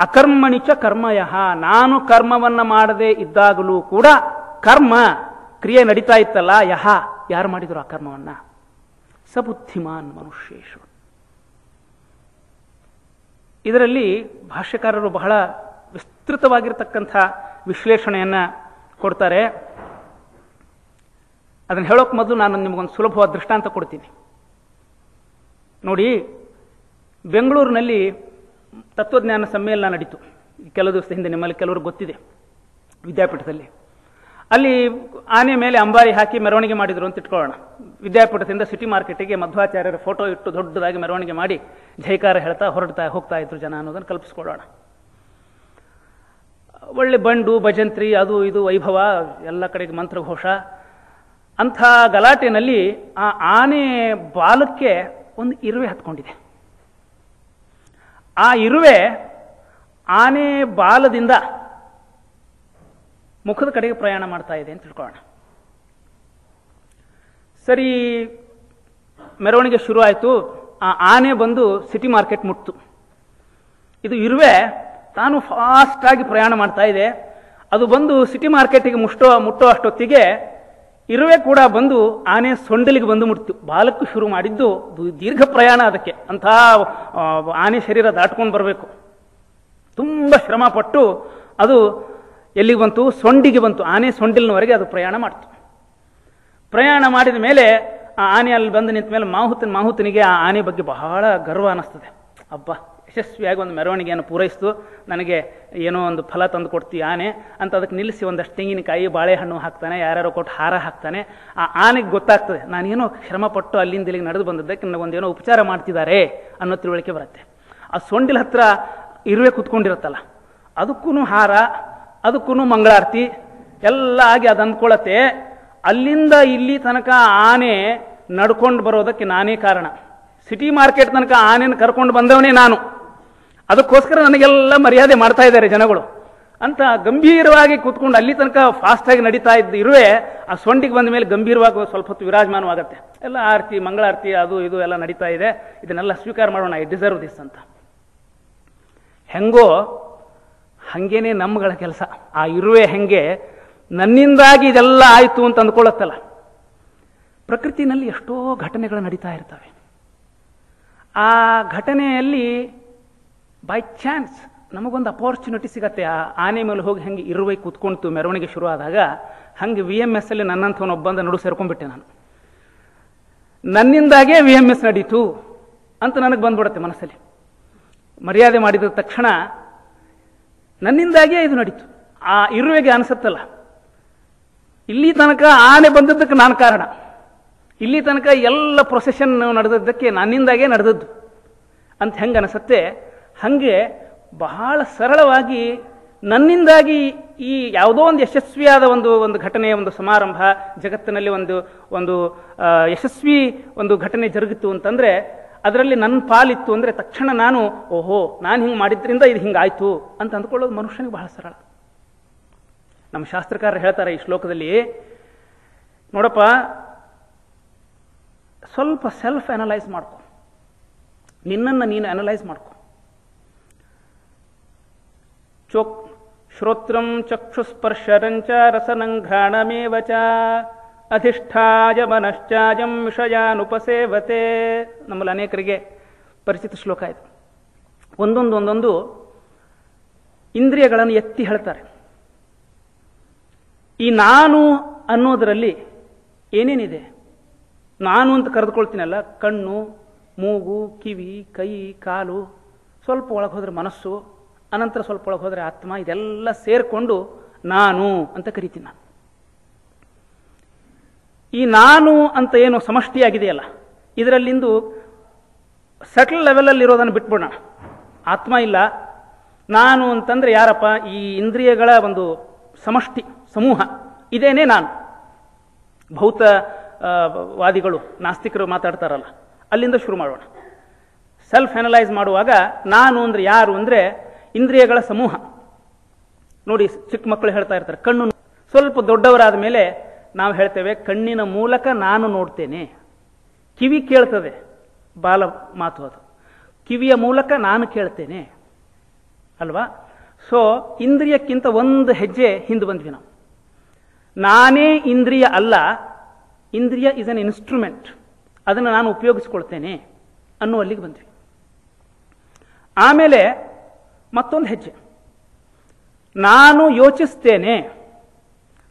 ಅಕರ್ಮಣಿಚ ಕರ್ಮಯಃ, ನಾನು ಕರ್ಮವನ್ನು ಮಾಡದೇ ಇದ್ದಾಗಲೂ ಕೂಡ ಕರ್ಮ ಕ್ರಿಯೆ ನಡೀತಾ ಇತ್ತಲ್ಲ, ಯಹ ಯಾರು ಮಾಡಿದ್ರು ಆ ಕರ್ಮವನ್ನ? ಸಬುದ್ಧಿಮಾನ್ ಮನುಷ್ಯೇಶು. ಇದರಲ್ಲಿ ಭಾಷ್ಯಕಾರರು ಬಹಳ ವಿಸ್ತೃತವಾಗಿರತಕ್ಕಂಥ ವಿಶ್ಲೇಷಣೆಯನ್ನ ಕೊಡ್ತಾರೆ. ಅದನ್ನು ಹೇಳೋಕೆ ಮೊದಲು ನಾನು ನಿಮಗೊಂದು ಸುಲಭವಾದ ದೃಷ್ಟಾಂತ ಕೊಡ್ತೀನಿ ನೋಡಿ. ಬೆಂಗಳೂರಿನಲ್ಲಿ ತತ್ವಜ್ಞಾನ ಸಮ್ಮೇಳನ ನಡೀತು ಕೆಲವು ದಿವಸದ ಹಿಂದೆ, ನಿಮ್ಮಲ್ಲಿ ಕೆಲವರು ಗೊತ್ತಿದೆ, ವಿದ್ಯಾಪೀಠದಲ್ಲಿ. ಅಲ್ಲಿ ಆನೆ ಮೇಲೆ ಅಂಬಾರಿ ಹಾಕಿ ಮೆರವಣಿಗೆ ಮಾಡಿದ್ರು ಅಂತ ಇಟ್ಕೊಳ್ಳೋಣ. ವಿದ್ಯಾಪೀಠದಿಂದ ಸಿಟಿ ಮಾರ್ಕೆಟಿಗೆ ಮಧ್ವಾಚಾರ್ಯರ ಫೋಟೋ ಇಟ್ಟು ದೊಡ್ಡದಾಗಿ ಮೆರವಣಿಗೆ ಮಾಡಿ ಜೈಕಾರ ಹೇಳ್ತಾ ಹೋಗ್ತಾ ಇದ್ರು ಜನ ಅನ್ನೋದನ್ನು ಕಲ್ಪಿಸ್ಕೊಳ್ಳೋಣ. ಒಳ್ಳೆ ಬಂಡು ಭಜಂತ್ರಿ ಅದು ಇದು ವೈಭವ, ಎಲ್ಲ ಕಡೆಗೆ ಮಂತ್ರಘೋಷ. ಅಂಥ ಗಲಾಟೆನಲ್ಲಿ ಆ ಆನೆ ಬಾಲಕ್ಕೆ ಒಂದು ಇರುವೆ ಹತ್ಕೊಂಡಿದೆ. ಆ ಇರುವೆ ಆನೆ ಬಾಲದಿಂದ ಮುಖದ ಕಡೆಗೆ ಪ್ರಯಾಣ ಮಾಡ್ತಾ ಇದೆ ಅಂತ ತಿಳ್ಕೊಳ್ಳೋಣ. ಸರಿ, ಮೆರವಣಿಗೆ ಶುರು ಆಯಿತು. ಆ ಆನೆ ಬಂದು ಸಿಟಿ ಮಾರ್ಕೆಟ್ ಮುಟ್ತು. ಇದು ಇರುವೆ ತಾನು ಫಾಸ್ಟ್ ಆಗಿ ಪ್ರಯಾಣ ಮಾಡ್ತಾ ಇದೆ. ಅದು ಬಂದು ಸಿಟಿ ಮಾರ್ಕೆಟಿಗೆ ಮುಟ್ಟೋ ಅಷ್ಟೊತ್ತಿಗೆ ಇರುವೆ ಕೂಡ ಬಂದು ಆನೆ ಸೊಂಡಲಿಗೆ ಬಂದು ಮುಟ್ತು. ಬಾಲಕ್ಕೂ ಶುರು ಮಾಡಿದ್ದು ದೀರ್ಘ ಪ್ರಯಾಣ. ಅದಕ್ಕೆ ಅಂಥ ಆನೆ ಶರೀರ ದಾಟ್ಕೊಂಡು ಬರಬೇಕು. ತುಂಬ ಶ್ರಮ ಪಟ್ಟು ಅದು ಎಲ್ಲಿಗೆ ಬಂತು? ಸೊಂಡಿಗೆ ಬಂತು. ಆನೆ ಸೊಂಡಿಲಿನವರೆಗೆ ಅದು ಪ್ರಯಾಣ ಮಾಡ್ತು. ಪ್ರಯಾಣ ಮಾಡಿದ ಮೇಲೆ ಆ ಆನೆ ಅಲ್ಲಿ ಬಂದು ನಿಂತ ಮೇಲೆ ಮಾಹುತನಿಗೆ ಆ ಆನೆ ಬಗ್ಗೆ ಬಹಳ ಗರ್ವ ಅನ್ನಿಸ್ತದೆ. ಅಬ್ಬಾ, ಯಶಸ್ವಿಯಾಗಿ ಒಂದು ಮೆರವಣಿಗೆಯನ್ನು ಪೂರೈಸ್ತು, ನನಗೆ ಏನೋ ಒಂದು ಫಲ ತಂದು ಕೊಡ್ತೀವಿ ಆನೆ ಅಂತ. ಅದಕ್ಕೆ ನಿಲ್ಲಿಸಿ ಒಂದಷ್ಟು ತೆಂಗಿನಕಾಯಿ ಬಾಳೆಹಣ್ಣು ಹಾಕ್ತಾನೆ, ಯಾರ್ಯಾರೋ ಕೊಟ್ಟು ಹಾರ ಹಾಕ್ತಾನೆ. ಆ ಆನೆಗೆ ಗೊತ್ತಾಗ್ತದೆ, ನಾನೇನೋ ಶ್ರಮಪಟ್ಟು ಅಲ್ಲಿಂದ ಇಲ್ಲಿಗೆ ನಡೆದು ಬಂದದ್ದಕ್ಕೆ ನನಗೊಂದೇನೋ ಉಪಚಾರ ಮಾಡ್ತಿದ್ದಾರೆ ಅನ್ನೋ ತಿಳುವಳಿಕೆ ಬರುತ್ತೆ. ಆ ಸೊಂಡಿಲ ಹತ್ರ ಇರುವೆ ಕೂತ್ಕೊಂಡಿರುತ್ತಲ್ಲ, ಅದಕ್ಕೂ ಹಾರ, ಅದಕ್ಕೂ ಮಂಗಳಾರತಿ ಎಲ್ಲ ಆಗಿ ಅದು ಅಂದ್ಕೊಳ್ಳತ್ತೆ. ಅಲ್ಲಿಂದ ಇಲ್ಲಿ ತನಕ ಆನೆ ನಡ್ಕೊಂಡು ಬರೋದಕ್ಕೆ ನಾನೇ ಕಾರಣ. ಸಿಟಿ ಮಾರ್ಕೆಟ್ ತನಕ ಆನೆಯನ್ನು ಕರ್ಕೊಂಡು ಬಂದವನೇ ನಾನು. ಅದಕ್ಕೋಸ್ಕರ ನನಗೆಲ್ಲ ಮರ್ಯಾದೆ ಮಾಡ್ತಾ ಇದ್ದಾರೆ ಜನಗಳು ಅಂತ ಗಂಭೀರವಾಗಿ ಕೂತ್ಕೊಂಡು ಅಲ್ಲಿ ತನಕ ಫಾಸ್ಟಾಗಿ ನಡೀತಾ ಇದ್ದ ಇರುವೆ ಆ ಸೊಂಡಿಗೆ ಬಂದ ಮೇಲೆ ಗಂಭೀರವಾಗಿ ಸ್ವಲ್ಪ ಹೊತ್ತು ವಿರಾಜಮಾನವಾಗತ್ತೆ. ಎಲ್ಲ ಆರತಿ ಮಂಗಳಾರತಿ ಅದು ಇದು ಎಲ್ಲ ನಡೀತಾ ಇದೆ. ಇದನ್ನೆಲ್ಲ ಸ್ವೀಕಾರ ಮಾಡೋಣ, ಐ ಡಿಸರ್ವ್ ದಿಸ್ ಅಂತ. ಹೆಂಗೋ ಹಂಗೇನೆ ನಮ್ಮಗಳ ಕೆಲಸ. ಆ ಇರುವೆ ಹೆಂಗೆ ನನ್ನಿಂದಾಗಿ ಇದೆಲ್ಲ ಆಯಿತು ಅಂತ ಅಂದ್ಕೊಳ್ಳುತ್ತಲ್ಲ. ಪ್ರಕೃತಿನಲ್ಲಿ ಎಷ್ಟೋ ಘಟನೆಗಳು ನಡೀತಾ ಇರ್ತವೆ. ಆ ಘಟನೆಯಲ್ಲಿ ಬೈ ಚಾನ್ಸ್ ನಮಗೊಂದು ಅಪಾರ್ಚುನಿಟಿ ಸಿಗತ್ತೆ. ಆ ಆನೆ ಮೇಲೆ ಹೋಗಿ ಹೆಂಗೆ ಇರುವೆ ಕೂತ್ಕೊಂತು ಮೆರವಣಿಗೆ ಶುರು ಆದಾಗ, ಹಂಗೆ VMS ಅಲ್ಲಿ ನನ್ನಂಥವನೊಬ್ಬಂದ ನಡು ಸೇರ್ಕೊಂಡ್ಬಿಟ್ಟೆ ನಾನು. ನನ್ನಿಂದಾಗೇ VMS ನಡೀತು ಅಂತ ನನಗೆ ಬಂದ್ಬಿಡುತ್ತೆ ಮನಸ್ಸಲ್ಲಿ. ಮರ್ಯಾದೆ ಮಾಡಿದ ತಕ್ಷಣ ನನ್ನಿಂದಾಗೇ ಇದು ನಡೀತು. ಆ ಇರುವೆಗೆ ಅನಿಸುತ್ತಲ್ಲ, ಇಲ್ಲಿ ತನಕ ಆನೆ ಬಂದದ್ದಕ್ಕೆ ನಾನು ಕಾರಣ, ಇಲ್ಲಿ ತನಕ ಎಲ್ಲ ಪ್ರೊಸೆಷನ್ ನಡೆದದ್ದಕ್ಕೆ ನನ್ನಿಂದಾಗೇ ನಡೆದದ್ದು ಅಂತ ಹೆಂಗೆ ಅನಿಸುತ್ತೆ. ಹಾಗೆ ಬಹಳ ಸರಳವಾಗಿ ನನ್ನಿಂದಾಗಿ ಈ ಯಾವುದೋ ಒಂದು ಯಶಸ್ವಿಯಾದ ಒಂದು ಘಟನೆ, ಒಂದು ಸಮಾರಂಭ, ಜಗತ್ತಿನಲ್ಲಿ ಒಂದು ಯಶಸ್ವಿ ಒಂದು ಘಟನೆ ಜರುಗಿತು ಅಂತಂದ್ರೆ ಅದರಲ್ಲಿ ನನ್ನ ಪಾಲಿತ್ತು ಅಂದರೆ ತಕ್ಷಣ ನಾನು ಓಹೋ ನಾನು ಹಿಂಗೆ ಮಾಡಿದ್ರಿಂದ ಇದು ಹಿಂಗಾಯ್ತು ಅಂತ ಅಂದ್ಕೊಳ್ಳೋದು ಮನುಷ್ಯನಿಗೆ ಬಹಳ ಸರಳ. ನಮ್ಮ ಶಾಸ್ತ್ರಕಾರರು ಹೇಳ್ತಾರೆ ಈ ಶ್ಲೋಕದಲ್ಲಿ, ನೋಡಪ್ಪ, ಸ್ವಲ್ಪ ಸೆಲ್ಫ್ ಅನಲೈಸ್ ಮಾಡ್ಕೊ, ನಿನ್ನನ್ನು ನೀನು ಅನಲೈಸ್ ಮಾಡ್ಕೊ. ಶ್ರೋತ್ರಂ ಚಕ್ಷುಸ್ಪರ್ಶರಂಚ ರಸನಂಘ್ರಾಣಮೇವ ಚ ಅಧಿಷ್ಠಾಯ ಮನಶ್ಚಾಯಂ ವಿಷಯಾನುಪಸೇವತೆ. ನಮ್ಮಲ್ಲಿ ಅನೇಕರಿಗೆ ಪರಿಚಿತ ಶ್ಲೋಕ ಇದು. ಒಂದೊಂದು ಇಂದ್ರಿಯಗಳನ್ನು ಎತ್ತಿ ಹೇಳ್ತಾರೆ. ಈ ನಾನು ಅನ್ನೋದರಲ್ಲಿ ಏನೇನಿದೆ? ನಾನು ಅಂತ ಕರೆದುಕೊಳ್ತೀನಲ್ಲ, ಕಣ್ಣು, ಮೂಗು, ಕಿವಿ, ಕೈ, ಕಾಲು, ಸ್ವಲ್ಪ ಒಳಗೆ ಹೋದರೆ ಮನಸ್ಸು, ಅನಂತರ ಸ್ವಲ್ಪ ಒಳಗೆ ಹೋದರೆ ಆತ್ಮ, ಇದೆಲ್ಲ ಸೇರಿಕೊಂಡು ನಾನು ಅಂತ ಕರಿತೀನಿ ನಾನು. ಈ ನಾನು ಅಂತ ಏನು ಸಮಷ್ಟಿಯಾಗಿದೆಯಲ್ಲ, ಇದರಲ್ಲಿಂದು ಸಟಲ್ ಲೆವೆಲಲ್ಲಿ ಇರೋದನ್ನು ಬಿಟ್ಬಿಡೋಣ. ಆತ್ಮ ಇಲ್ಲ, ನಾನು ಅಂತಂದ್ರೆ ಯಾರಪ್ಪ? ಈ ಇಂದ್ರಿಯಗಳ ಒಂದು ಸಮಷ್ಟಿ, ಸಮೂಹ, ಇದೇನೇ ನಾನು. ಭೌತವಾದಿಗಳು, ನಾಸ್ತಿಕರು ಮಾತಾಡ್ತಾರಲ್ಲ, ಅಲ್ಲಿಂದ ಶುರು ಮಾಡೋಣ. ಸೆಲ್ಫ್ ಅನಲೈಸ್ ಮಾಡುವಾಗ ನಾನು ಅಂದ್ರೆ ಯಾರು ಅಂದ್ರೆ ಇಂದ್ರಿಯಗಳ ಸಮೂಹ. ನೋಡಿ, ಚಿಕ್ಕ ಮಕ್ಕಳು ಹೇಳ್ತಾ ಇರ್ತಾರೆ ಕಣ್ಣು. ಸ್ವಲ್ಪ ದೊಡ್ಡವರಾದ ಮೇಲೆ ನಾವು ಹೇಳ್ತೇವೆ ಕಣ್ಣಿನ ಮೂಲಕ ನಾನು ನೋಡ್ತೇನೆ, ಕಿವಿ ಕೇಳ್ತದೆ, ಬಾಲ ಮಾತು ಅದು. ಕಿವಿಯ ಮೂಲಕ ನಾನು ಕೇಳ್ತೇನೆ ಅಲ್ವಾ? ಸೊ ಇಂದ್ರಿಯಕ್ಕಿಂತ ಒಂದು ಹೆಜ್ಜೆ ಹಿಂದೆ ಬಂದ್ವಿ ನಾವು. ನಾನೇ ಇಂದ್ರಿಯ ಅಲ್ಲ, ಇಂದ್ರಿಯ ಇಸ್ ಅನ್ ಇನ್ಸ್ಟ್ರೂಮೆಂಟ್, ಅದನ್ನು ನಾನು ಉಪಯೋಗಿಸ್ಕೊಳ್ತೇನೆ ಅನ್ನುವಲ್ಲಿಗೆ ಬಂದ್ವಿ. ಆಮೇಲೆ ಮತ್ತೊಂದು ಹೆಜ್ಜೆ, ನಾನು ಯೋಚಿಸ್ತೇನೆ,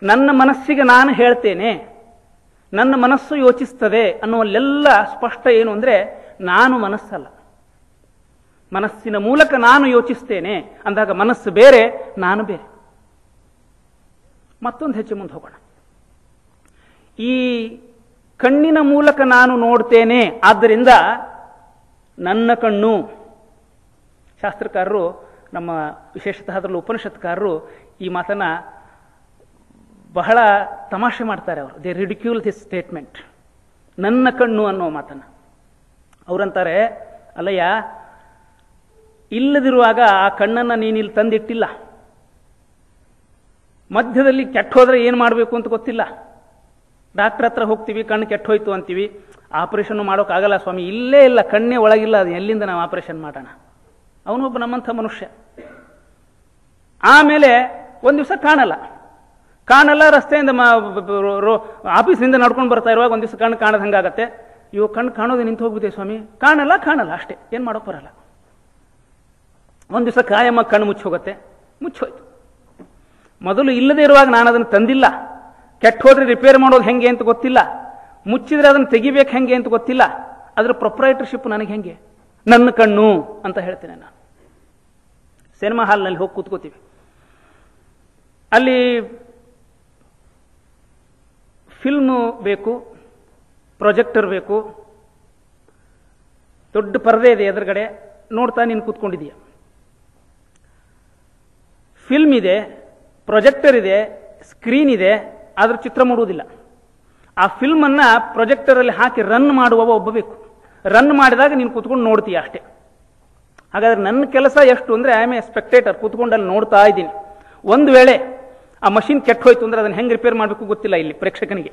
ನನ್ನ ಮನಸ್ಸಿಗೆ ನಾನು ಹೇಳ್ತೇನೆ, ನನ್ನ ಮನಸ್ಸು ಯೋಚಿಸ್ತದೆ ಅನ್ನುವಲ್ಲೆಲ್ಲ ಸ್ಪಷ್ಟ ಏನು ಅಂದರೆ ನಾನು ಮನಸ್ಸಲ್ಲ, ಮನಸ್ಸಿನ ಮೂಲಕ ನಾನು ಯೋಚಿಸ್ತೇನೆ ಅಂದಾಗ ಮನಸ್ಸು ಬೇರೆ, ನಾನು ಬೇರೆ. ಮತ್ತೊಂದು ಹೆಜ್ಜೆ ಮುಂದೆ ಹೋಗೋಣ. ಈ ಕಣ್ಣಿನ ಮೂಲಕ ನಾನು ನೋಡ್ತೇನೆ, ಆದ್ದರಿಂದ ನನ್ನ ಕಣ್ಣು. ಶಾಸ್ತ್ರಕಾರರು, ನಮ್ಮ ವಿಶೇಷತಃ ಅದರಲ್ಲೂ ಉಪನಿಷತ್ಕಾರರು ಈ ಮಾತನ್ನ ಬಹಳ ತಮಾಷೆ ಮಾಡ್ತಾರೆ. ಅವರು ದೇ ರಿಡಿಕ್ಯೂಲ್ ದಿಸ್ ಸ್ಟೇಟ್ಮೆಂಟ್, ನನ್ನ ಕಣ್ಣು ಅನ್ನೋ ಮಾತನ್ನ. ಅವರಂತಾರೆ, ಅಲ್ಲಯ್ಯ, ಇಲ್ಲದಿರುವಾಗ ಆ ಕಣ್ಣನ್ನು ನೀನಿಲ್ಲಿ ತಂದಿಟ್ಟಿಲ್ಲ, ಮಧ್ಯದಲ್ಲಿ ಕೆಟ್ಟ ಹೋದ್ರೆ ಏನು ಮಾಡಬೇಕು ಅಂತ ಗೊತ್ತಿಲ್ಲ, ಡಾಕ್ಟರ್ ಹತ್ರ ಹೋಗ್ತೀವಿ, ಕಣ್ಣು ಕೆಟ್ಟ ಹೋಯ್ತು ಅಂತೀವಿ, ಆಪರೇಷನ್ ಮಾಡೋಕ್ಕಾಗಲ್ಲ ಸ್ವಾಮಿ, ಇಲ್ಲೇ ಇಲ್ಲ, ಕಣ್ಣೇ ಒಳಗಿಲ್ಲ, ಅದು ಎಲ್ಲಿಂದ ನಾವು ಆಪರೇಷನ್ ಮಾಡೋಣ? ಅವನೊಬ್ಬ ನಮ್ಮಂಥ ಮನುಷ್ಯ. ಆಮೇಲೆ ಒಂದು ದಿವಸ ಕಾಣಲ್ಲ, ರಸ್ತೆಯಿಂದ ಆಫೀಸಿಂದ ನಡ್ಕೊಂಡು ಬರ್ತಾ ಇರುವಾಗ ಒಂದು ದಿವಸ ಕಣ್ಣು ಕಾಣದ ಹಂಗಾಗತ್ತೆ. ಇವಾಗ ಕಣ್ಣು ಕಾಣೋದು ನಿಂತು ಹೋಗ್ಬಿದೆ ಸ್ವಾಮಿ, ಕಾಣಲ್ಲ ಅಷ್ಟೇ, ಏನು ಮಾಡೋಕೆ ಬರಲ್ಲ. ಒಂದು ದಿವಸ ಕಾಯಮ್ಮ ಕಣ್ಣು ಮುಚ್ಚೋಗತ್ತೆ, ಮುಚ್ಚೋಯ್ತು. ಮೊದಲು ಇಲ್ಲದೆ ಇರುವಾಗ ನಾನು ಅದನ್ನು ತಂದಿಲ್ಲ, ಕೆಟ್ಟ ಹೋದ್ರೆ ರಿಪೇರ್ ಮಾಡೋದು ಹೆಂಗೆ ಅಂತ ಗೊತ್ತಿಲ್ಲ, ಮುಚ್ಚಿದ್ರೆ ಅದನ್ನು ತೆಗಿಬೇಕು ಹೆಂಗೆ ಅಂತ ಗೊತ್ತಿಲ್ಲ, ಅದರ ಪ್ರೊಪ್ರೈಟರ್ಶಿಪ್ ನನಗೆ ಹೆಂಗೆ? ನನ್ನ ಕಣ್ಣು ಅಂತ ಹೇಳ್ತೇನೆ ನಾನು. ಸಿನಿಮಾ ಹಾಲ್ನಲ್ಲಿ ಹೋಗಿ ಕೂತ್ಕೋತೀವಿ, ಅಲ್ಲಿ ಫಿಲ್ಮು ಬೇಕು, ಪ್ರೊಜೆಕ್ಟರ್ ಬೇಕು, ದೊಡ್ಡ ಪರದೆ ಇದೆ ಎದುರುಗಡೆ, ನೋಡ್ತಾ ನೀನು ಕೂತ್ಕೊಂಡಿದೀಯ. ಫಿಲ್ಮ್ ಇದೆ, ಪ್ರೊಜೆಕ್ಟರ್ ಇದೆ, ಸ್ಕ್ರೀನ್ ಇದೆ, ಆದ್ರೆ ಚಿತ್ರ ಮೂಡುವುದಿಲ್ಲ. ಆ ಫಿಲ್ಮನ್ನು ಪ್ರೊಜೆಕ್ಟರಲ್ಲಿ ಹಾಕಿ ರನ್ ಮಾಡುವವ ಒಬ್ಬ ಬೇಕು. ರನ್ ಮಾಡಿದಾಗ ನೀನು ಕೂತ್ಕೊಂಡು ನೋಡ್ತೀಯ ಅಷ್ಟೇ. ಹಾಗಾದ್ರೆ ನನ್ನ ಕೆಲಸ ಎಷ್ಟು ಅಂದರೆ ಐ ಆಮ್ ಎ ಸ್ಪೆಕ್ಟೇಟರ್, ಕೂತ್ಕೊಂಡು ಅಲ್ಲಿ ನೋಡ್ತಾ ಇದ್ದೀನಿ. ಒಂದು ವೇಳೆ ಆ ಮಷಿನ್ ಕೆಟ್ಟ ಹೋಯ್ತು ಅಂದರೆ ಅದನ್ನು ಹೆಂಗೆ ರಿಪೇರ್ ಮಾಡಬೇಕು ಗೊತ್ತಿಲ್ಲ ಇಲ್ಲಿ ಪ್ರೇಕ್ಷಕನಿಗೆ.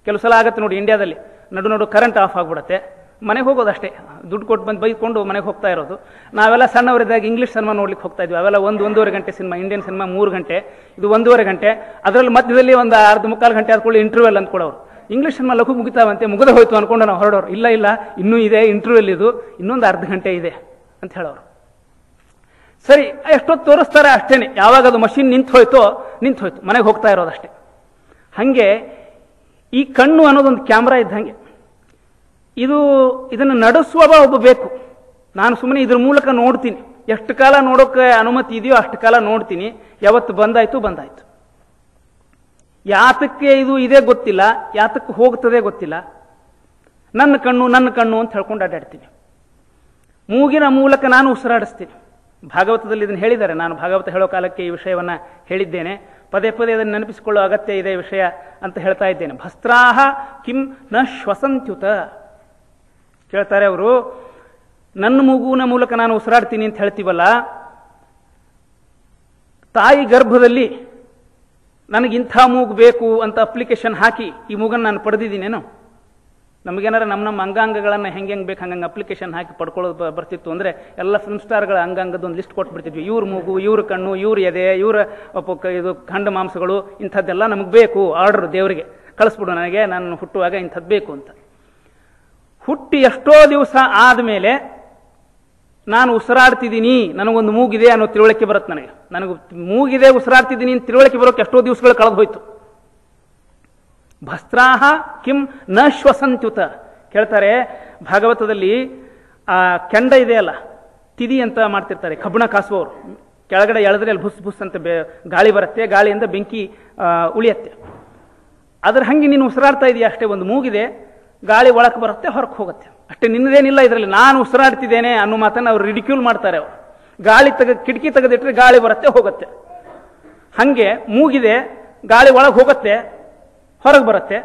ಕೆಲವು ಸಲ ಆಗುತ್ತೆ ನೋಡಿ, ಇಂಡಿಯಾದಲ್ಲಿ ನಡು ಕರೆಂಟ್ ಆಫ್ ಆಗಿಬಿಡುತ್ತೆ, ಮನೆಗೆ ಹೋಗೋದಷ್ಟೇ, ದುಡ್ಡು ಕೊಟ್ಟು ಬಂದು ಬೈಕೊಂಡು ಮನೆಗೆ ಹೋಗ್ತಾ ಇರೋದು. ನಾವೆಲ್ಲ ಸಣ್ಣವರಿದ್ದಾಗ ಇಂಗ್ಲೀಷ್ ಸಿನಿಮಾ ನೋಡ್ಲಿಕ್ಕೆ ಹೋಗ್ತಾ ಇದ್ವಿ, ಅವೆಲ್ಲ 1-1.5 ಗಂಟೆ ಸಿನಿಮಾ, ಇಂಡಿಯನ್ ಸಿನಿಮಾ 3 ಗಂಟೆ, ಇದು 1.5 ಗಂಟೆ, ಅದರಲ್ಲಿ ಮಧ್ಯದಲ್ಲಿ ಒಂದು ಅರ್ಧ-ಮುಕ್ಕಾಲು ಗಂಟೆ ಆದ್ಕೊಳ್ಳಿ ಇಂಟರ್ವ್ಯೂಲ್ ಅಂದ್ಕೊಡೋರು. ಇಂಗ್ಲೀಷ್ ಸಿನಿಮಾ ಲಘು ಮುಗಿತಾವಂತೆ, ಮುಗಿದ ಹೋಯ್ತು ಅನ್ಕೊಂಡು ನಾವು ಹೊರಡೋರು. ಇಲ್ಲ ಇನ್ನೂ ಇದೆ ಇಂಟರ್ವ್ಯೂಲ್, ಇದು ಇನ್ನೊಂದು ಅರ್ಧ ಗಂಟೆ ಇದೆ ಅಂತ ಹೇಳೋರು. ಸರಿ, ಎಷ್ಟೊತ್ತು ತೋರಿಸ್ತಾರೆ ಅಷ್ಟೇನೆ, ಯಾವಾಗ ಅದು ಮಷಿನ್ ನಿಂತು ಹೋಯ್ತು ಮನೆಗೆ ಹೋಗ್ತಾ ಇರೋದಷ್ಟೇ. ಹಾಗೆ ಈ ಕಣ್ಣು ಅನ್ನೋದೊಂದು ಕ್ಯಾಮ್ರಾ ಇದ್ದಂಗೆ, ಇದನ್ನು ನಡೆಸುವ ಒಬ್ಬ ಬೇಕು. ನಾನು ಸುಮ್ಮನೆ ಇದ್ರ ಮೂಲಕ ನೋಡ್ತೀನಿ, ಎಷ್ಟು ಕಾಲ ನೋಡೋಕೆ ಅನುಮತಿ ಇದೆಯೋ ಅಷ್ಟು ಕಾಲ ನೋಡ್ತೀನಿ. ಯಾವತ್ತು ಬಂದಾಯ್ತು. ಯಾತಕ್ಕೆ ಇದು ಇದೇ ಗೊತ್ತಿಲ್ಲ, ಯಾತಕ್ಕೆ ಹೋಗ್ತದೆ ಗೊತ್ತಿಲ್ಲ. ನನ್ನ ಕಣ್ಣು ಅಂತ ಹೇಳ್ಕೊಂಡು ಅಡ್ಡಾಡ್ತೀನಿ. ಮೂಗಿನ ಮೂಲಕ ನಾನು ಉಸಿರಾಡಿಸ್ತೀನಿ. ಭಾಗವತದಲ್ಲಿ ಇದನ್ನು ಹೇಳಿದ್ದಾರೆ. ನಾನು ಭಾಗವತ ಹೇಳೋ ಕಾಲಕ್ಕೆ ಈ ವಿಷಯವನ್ನು ಹೇಳಿದ್ದೇನೆ. ಪದೇ ಅದನ್ನು ನೆನಪಿಸಿಕೊಳ್ಳೋ ಅಗತ್ಯ ಇದೆ ವಿಷಯ ಅಂತ ಹೇಳ್ತಾ ಇದ್ದೇನೆ. ಭಸ್ತ್ರಾಹ ಕಿಂ ನ ಶ್ವಸಂತ್ಯುತ ಕೇಳ್ತಾರೆ ಅವರು. ನನ್ನ ಮೂಗುವಿನ ಮೂಲಕ ನಾನು ಉಸಿರಾಡ್ತೀನಿ ಅಂತ ಹೇಳ್ತೀವಲ್ಲ, ತಾಯಿ ಗರ್ಭದಲ್ಲಿ ನನಗಿಂಥ ಮೂಗು ಬೇಕು ಅಂತ ಅಪ್ಲಿಕೇಶನ್ ಹಾಕಿ ಈ ಮೂಗನ್ನು ನಾನು ಪಡೆದಿದ್ದೀನೇನು? ನಮಗೇನಾರ ನಮ್ಮ ಅಂಗಾಂಗಗಳನ್ನು ಹೆಂಗೆ ಬೇಕು ಹಂಗಂಗೆ ಅಪ್ಲಿಕೇಶನ್ ಹಾಕಿ ಪಡ್ಕೊಳ್ಳೋದು ಬರ್ತಿತ್ತು ಅಂದರೆ ಎಲ್ಲ ಫಿಲ್ಮ್ ಸ್ಟಾರ್ಗಳ ಅಂಗಾಂಗದೊಂದು ಲಿಸ್ಟ್ ಕೊಟ್ಬಿಡ್ತಿದ್ವಿ. ಇವ್ರ ಮೂಗು, ಇವ್ರ ಕಣ್ಣು, ಇವ್ರ ಎದೆ, ಇವರ ಇದು ಖಂಡ ಮಾಂಸಗಳು, ಇಂಥದ್ದೆಲ್ಲ ನಮಗೆ ಬೇಕು. ಆರ್ಡರ್ ದೇವರಿಗೆ ಕಳಿಸ್ಬಿಡು, ನನಗೆ ನಾನು ಹುಟ್ಟುವಾಗ ಇಂಥದ್ದು ಬೇಕು ಅಂತ. ಹುಟ್ಟಿ ಎಷ್ಟೋ ದಿವಸ ಆದಮೇಲೆ ನಾನು ಉಸಿರಾಡ್ತಿದ್ದೀನಿ, ನನಗೊಂದು ಮೂಗಿದೆ ಅನ್ನೋ ತಿಳುವಳಿಕೆ ಬರುತ್ತೆ. ನನಗೆ ಮೂಗಿದೆ, ಉಸಿರಾಡ್ತಿದ್ದೀನಿ ಅಂತ ತಿಳುವಳಿಕೆ ಬರೋಕೆ ಎಷ್ಟೋ ದಿವಸಗಳು ಕಳೆದು ಹೋಯ್ತು. ಭಸ್ತ್ರಾಹ ಕಿಂ ನ ಶ್ವಸಂತ್ಯುತ ಕೇಳ್ತಾರೆ ಭಾಗವತದಲ್ಲಿ. ಆ ಕೆಂಡ ಇದೆಯಲ್ಲ, ತಿದಿ ಅಂತ ಮಾಡ್ತಿರ್ತಾರೆ ಕಬ್ಬಣ ಕಾಸುವವರು, ಕೆಳಗಡೆ ಎಳೆದ್ರೆ ಅಲ್ಲಿ ಬುಸ್ ಅಂತ ಗಾಳಿ ಬರುತ್ತೆ, ಗಾಳಿಯಿಂದ ಬೆಂಕಿ ಉಳಿಯತ್ತೆ. ಅದ್ರ ಹಂಗೆ ನೀನು ಉಸಿರಾಡ್ತಾ ಇದೆಯಾ ಅಷ್ಟೇ. ಒಂದು ಮೂಗಿದೆ, ಗಾಳಿ ಒಳಕ್ಕೆ ಬರುತ್ತೆ, ಹೊರಕ್ಕೆ ಹೋಗುತ್ತೆ ಅಷ್ಟೇ, ನಿನ್ನದೇನಿಲ್ಲ ಇದರಲ್ಲಿ. ನಾನು ಉಸಿರಾಡ್ತಿದ್ದೇನೆ ಅನ್ನೋ ಮಾತನ್ನು ಅವ್ರು ರಿಡಿಕ್ಯೂಲ್ ಮಾಡ್ತಾರೆ. ಅವರು ಗಾಳಿ ಕಿಟಕಿ ತೆಗೆದಿಟ್ರೆ ಗಾಳಿ ಬರುತ್ತೆ, ಹೋಗುತ್ತೆ. ಹಂಗೆ ಮೂಗಿದೆ, ಗಾಳಿ ಒಳಗೆ ಹೋಗುತ್ತೆ, ಹೊರಗೆ ಬರುತ್ತೆ.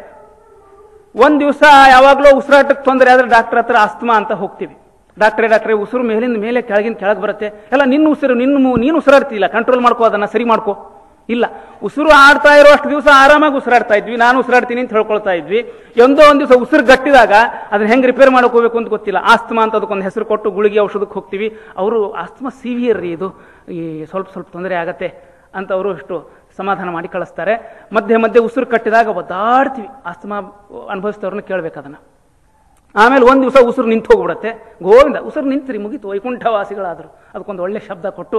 ಒಂದು ದಿವಸ ಯಾವಾಗಲೂ ಉಸಿರಾಟಕ್ಕೆ ತೊಂದರೆ ಆದರೆ ಡಾಕ್ಟರ್ ಹತ್ರ ಆಸ್ತಮಾ ಅಂತ ಹೋಗ್ತೀವಿ. ಡಾಕ್ಟ್ರೇ ಉಸಿರು ಮೇಲಿಂದ ಮೇಲೆ ಕೆಳಗಿನ ಕೆಳಗೆ ಬರುತ್ತೆ. ಎಲ್ಲ ನಿನ್ನ ಉಸಿರು, ನೀನು ಉಸಿರಾಡ್ತಿಲ್ಲ, ಕಂಟ್ರೋಲ್ ಮಾಡ್ಕೋ, ಅದನ್ನು ಸರಿ ಮಾಡ್ಕೋ ಇಲ್ಲ. ಉಸಿರು ಆಡ್ತಾ ಇರೋ ಅಷ್ಟು ದಿವಸ ಆರಾಮಾಗಿ ಉಸಿರಾಡ್ತಾ ಇದ್ವಿ, ನಾನು ಉಸಿರಾಡ್ತೀನಿ ಅಂತ ಹೇಳ್ಕೊಳ್ತಾ ಇದ್ವಿ. ಒಂದೋ ಒಂದು ದಿವಸ ಉಸಿರು ಗಟ್ಟಿದಾಗ ಅದನ್ನ ಹೆಂಗೆ ರಿಪೇರ್ ಹೋಗ್ಬೇಕು ಅಂತ ಗೊತ್ತಿಲ್ಲ. ಆಸ್ತಮಾ ಅಂತ ಅದಕ್ಕೊಂದು ಹೆಸರು ಕೊಟ್ಟು ಗುಳಿಗೆ ಔಷಧಕ್ಕೆ ಹೋಗ್ತೀವಿ. ಅವರು ಆಸ್ತಮಾ ಸಿವಿಯರ್ ರೀ, ಇದು ಈ ಸ್ವಲ್ಪ ತೊಂದರೆ ಆಗತ್ತೆ ಅಂತ ಅವರು ಇಷ್ಟು ಸಮಾಧಾನ ಮಾಡಿ ಕಳಿಸ್ತಾರೆ. ಮಧ್ಯೆ ಮಧ್ಯೆ ಉಸಿರು ಕಟ್ಟಿದಾಗ ಒದ್ದಾಡ್ತೀವಿ. ಆಸ್ತಮಾ ಅನುಭವಿಸಿದವ್ರನ್ನ ಕೇಳ್ಬೇಕು ಅದನ್ನ. ಆಮೇಲೆ ಒಂದು ದಿವಸ ಉಸಿರು ನಿಂತು ಹೋಗ್ಬಿಡತ್ತೆ. ಗೋವಿಂದ, ಉಸಿರು ನಿಂತ್ರಿ, ಮುಗೀತು, ವೈಕುಂಠವಾಸಿಗಳಾದರು. ಅದಕ್ಕೊಂದು ಒಳ್ಳೆ ಶಬ್ದ ಕೊಟ್ಟು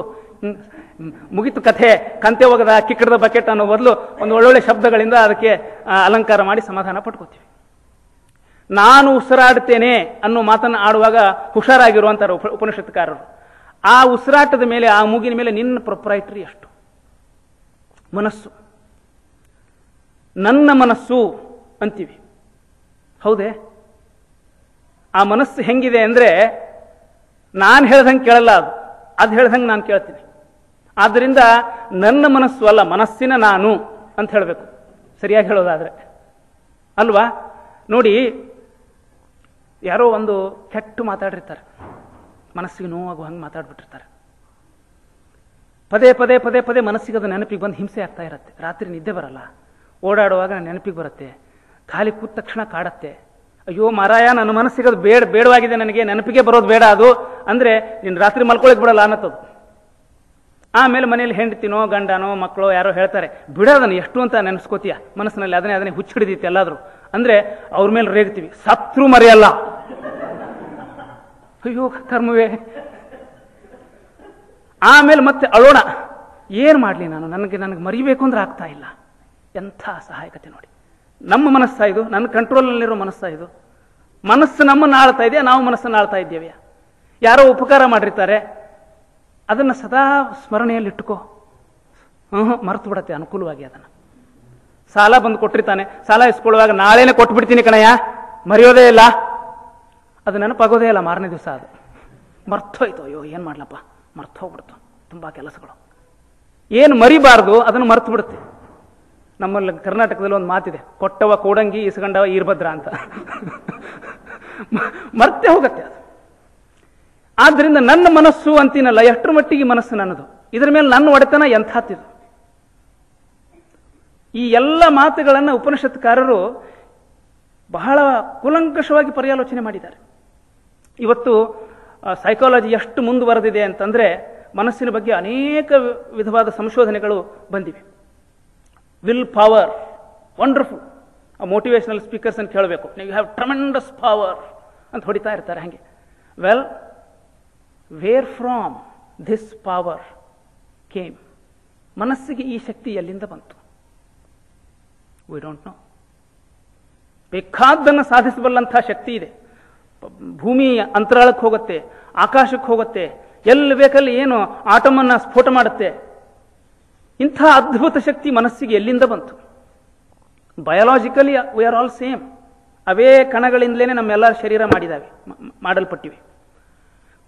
ಮುಗೀತು ಕಥೆ, ಕಂತೆ ಹೋಗದ ಕಿಕ್ಕಡದ ಬಕೆಟ್ ಅನ್ನೋ ಬದಲು ಒಂದು ಒಳ್ಳೊಳ್ಳೆ ಶಬ್ದಗಳಿಂದ ಅದಕ್ಕೆ ಅಲಂಕಾರ ಮಾಡಿ ಸಮಾಧಾನ ಪಟ್ಕೋತೀವಿ. ನಾನು ಉಸಿರಾಡ್ತೇನೆ ಅನ್ನೋ ಮಾತನ್ನು ಆಡುವಾಗ ಹುಷಾರಾಗಿರುವಂತಾರೆ ಉಪನಿಷತ್ಕಾರರು. ಆ ಉಸಿರಾಟದ ಮೇಲೆ, ಆ ಮೂಗಿನ ಮೇಲೆ ನಿನ್ನ ಪ್ರೊಪ್ರೈಟರಿ ಎಷ್ಟು? ಮನಸ್ಸು, ನನ್ನ ಮನಸ್ಸು ಅಂತೀವಿ, ಹೌದೇ? ಆ ಮನಸ್ಸು ಹೆಂಗಿದೆ ಅಂದರೆ, ನಾನು ಹೇಳ್ದಂಗೆ ಕೇಳಲ್ಲ, ಅದು ಹೇಳ್ದಂಗೆ ನಾನು ಕೇಳ್ತೀನಿ. ಆದ್ದರಿಂದ ನನ್ನ ಮನಸ್ಸು ಅಲ್ಲ, ಮನಸ್ಸಿನ ನಾನು ಅಂತ ಹೇಳಬೇಕು, ಸರಿಯಾಗಿ ಹೇಳೋದಾದ್ರೆ ಅಲ್ವಾ? ನೋಡಿ, ಯಾರೋ ಒಂದು ಕೆಟ್ಟು ಮಾತಾಡಿರ್ತಾರೆ, ಮನಸ್ಸಿಗೆ ನೋವಾಗುವ ಹಂಗೆ ಮಾತಾಡ್ಬಿಟ್ಟಿರ್ತಾರೆ. ಪದೇ ಪದೇ ಪದೇ ಪದೇ ಮನಸ್ಸಿಗೆ ಅದು ನೆನಪಿಗೆ ಬಂದು ಹಿಂಸೆ ಆಗ್ತಾ ಇರುತ್ತೆ. ರಾತ್ರಿ ನಿದ್ದೆ ಬರಲ್ಲ, ಓಡಾಡುವಾಗ ನೆನಪಿಗೆ ಬರುತ್ತೆ, ಖಾಲಿ ಕೂತ ತಕ್ಷಣ ಕಾಡತ್ತೆ. ಅಯ್ಯೋ ಮಾರಾಯ, ನನ್ನ ಮನಸ್ಸಿಗೆ ಅದು ಬೇಡವಾಗಿದೆ, ನನಗೆ ನೆನಪಿಗೆ ಬರೋದು ಬೇಡ ಅದು ಅಂದರೆ ನೀನು ರಾತ್ರಿ ಮಲ್ಕೊಳಕ್ ಬಿಡಲ್ಲ ಅನ್ನತ್ತದು. ಆಮೇಲೆ ಮನೇಲಿ ಹೆಂಡತಿನೋ ಗಂಡನೋ ಮಕ್ಕಳೋ ಯಾರೋ ಹೇಳ್ತಾರೆ, ಬಿಡೋದನ್ನು ಎಷ್ಟು ಅಂತ ನೆನೆಸ್ಕೋತೀಯ ಮನಸ್ಸಿನಲ್ಲಿ, ಅದನ್ನೇ ಹುಚ್ಚಿಡಿದೀತಿ ಎಲ್ಲಾದರೂ ಅಂದರೆ ಅವ್ರ ಮೇಲೆ ರೇಗ್ತೀವಿ. ಸತ್ರು ಮರೆಯಲ್ಲ. ಅಯ್ಯೋ ಕರ್ಮವೇ. ಆಮೇಲೆ ಮತ್ತೆ ಅಳೋಣ, ಏನು ಮಾಡಲಿ ನಾನು, ನನಗೆ ಮರಿಬೇಕು ಅಂದ್ರೆ ಆಗ್ತಾ ಇಲ್ಲ. ಎಂಥ ಸಹಾಯಕತೆ ನೋಡಿ. ನಮ್ಮ ಮನಸ್ಸಾ ಇದು? ನನ್ನ ಕಂಟ್ರೋಲ್ನಲ್ಲಿರೋ ಮನಸ್ಸಾ ಇದು? ಮನಸ್ಸು ನಮ್ಮನ್ನು ಆಳ್ತಾ ಇದೆಯಾ, ನಾವು ಮನಸ್ಸನ್ನು ಆಳ್ತಾ ಇದ್ದೇವೆ? ಯಾರೋ ಉಪಕಾರ ಮಾಡಿರ್ತಾರೆ, ಅದನ್ನು ಸದಾ ಸ್ಮರಣೆಯಲ್ಲಿಟ್ಟುಕೋ. ಮರೆತು ಬಿಡತ್ತೆ ಅನುಕೂಲವಾಗಿ ಅದನ್ನು. ಸಾಲ ಬಂದು ಕೊಟ್ಟಿರ್ತಾನೆ, ಸಾಲ ಇಸ್ಕೊಳ್ಳುವಾಗ ನಾಳೆನೇ ಕೊಟ್ಬಿಡ್ತೀನಿ ಕಣಯ್ಯ, ಮರೆಯೋದೇ ಇಲ್ಲ, ಅದು ನೆನಪಾಗೋದೇ ಇಲ್ಲ. ಮಾರನೇ ದಿವಸ ಅದು ಮರ್ತೋಯ್ತು. ಅಯ್ಯೋ ಏನು ಮಾಡ್ಲಪ್ಪ, ಮರ್ತೋಗ್ಬಿಡ್ತು. ತುಂಬ ಕೆಲಸಗಳು ಏನು ಮರಿಬಾರ್ದು ಅದನ್ನು ಮರ್ತು ಬಿಡುತ್ತೆ. ನಮ್ಮಲ್ಲಿ ಕರ್ನಾಟಕದಲ್ಲಿ ಒಂದು ಮಾತಿದೆ, ಕೊಟ್ಟವ ಕೋಡಂಗಿ ಇಸ್ಕೊಂಡವ ಈರ್ಭದ್ರ ಅಂತ. ಮರ್ತೇ ಹೋಗತ್ತೆ ಅದು. ಆದ್ದರಿಂದ ನನ್ನ ಮನಸ್ಸು ಅಂತೀನಲ್ಲ, ಎಷ್ಟರ ಮಟ್ಟಿಗೆ ಮನಸ್ಸು ನನ್ನದು, ಇದರ ಮೇಲೆ ನನ್ನ ಒಡೆತನ ಎಂಥತ್ತಿದು. ಈ ಎಲ್ಲ ಮಾತುಗಳನ್ನು ಉಪನಿಷತ್ಕಾರರು ಬಹಳ ಕೂಲಂಕಷವಾಗಿ ಪರ್ಯಾಲೋಚನೆ ಮಾಡಿದ್ದಾರೆ. ಇವತ್ತು ಸೈಕಾಲಜಿ ಎಷ್ಟು ಮುಂದುವರೆದಿದೆ ಅಂತಂದ್ರೆ, ಮನಸ್ಸಿನ ಬಗ್ಗೆ ಅನೇಕ ವಿಧವಾದ ಸಂಶೋಧನೆಗಳು ಬಂದಿವೆ. Will power, wonderful. ಆ ಮೋಟಿವೇಶನಲ್ ಸ್ಪೀಕರ್ಸ್ ಅಂತ ಕೇಳಬೇಕು, ಯು ಹ್ಯಾವ್ ಟ್ರಮೆಂಡಸ್ ಪವರ್ ಅಂತ ಹೊಡಿತಾ ಇರ್ತಾರೆ ಹಾಗೆ. Well, where from this power came? ಮನಸ್ಸಿಗೆ ಈ ಶಕ್ತಿ ಎಲ್ಲಿಂದ ಬಂತು? We don't know. ಬೇಕಾದ್ದನ್ನು ಸಾಧಿಸಬಲ್ಲಂಥ ಶಕ್ತಿ ಇದೆ. ಭೂಮಿ ಅಂತರಾಳಕ್ಕೆ ಹೋಗುತ್ತೆ, ಆಕಾಶಕ್ಕೆ ಹೋಗುತ್ತೆ, ಎಲ್ಲಿ ಬೇಕಲ್ಲಿ ಏನು ಆಟಮನ್ನು ಸ್ಫೋಟ ಮಾಡುತ್ತೆ. ಇಂಥ ಅದ್ಭುತ ಶಕ್ತಿ ಮನಸ್ಸಿಗೆ ಎಲ್ಲಿಂದ ಬಂತು? Biologically we are all same. ಅವೇ ಕಣಗಳಿಂದಲೇ ನಮ್ಮೆಲ್ಲ ಶರೀರ ಮಾಡಲ್ಪಟ್ಟಿವೆ.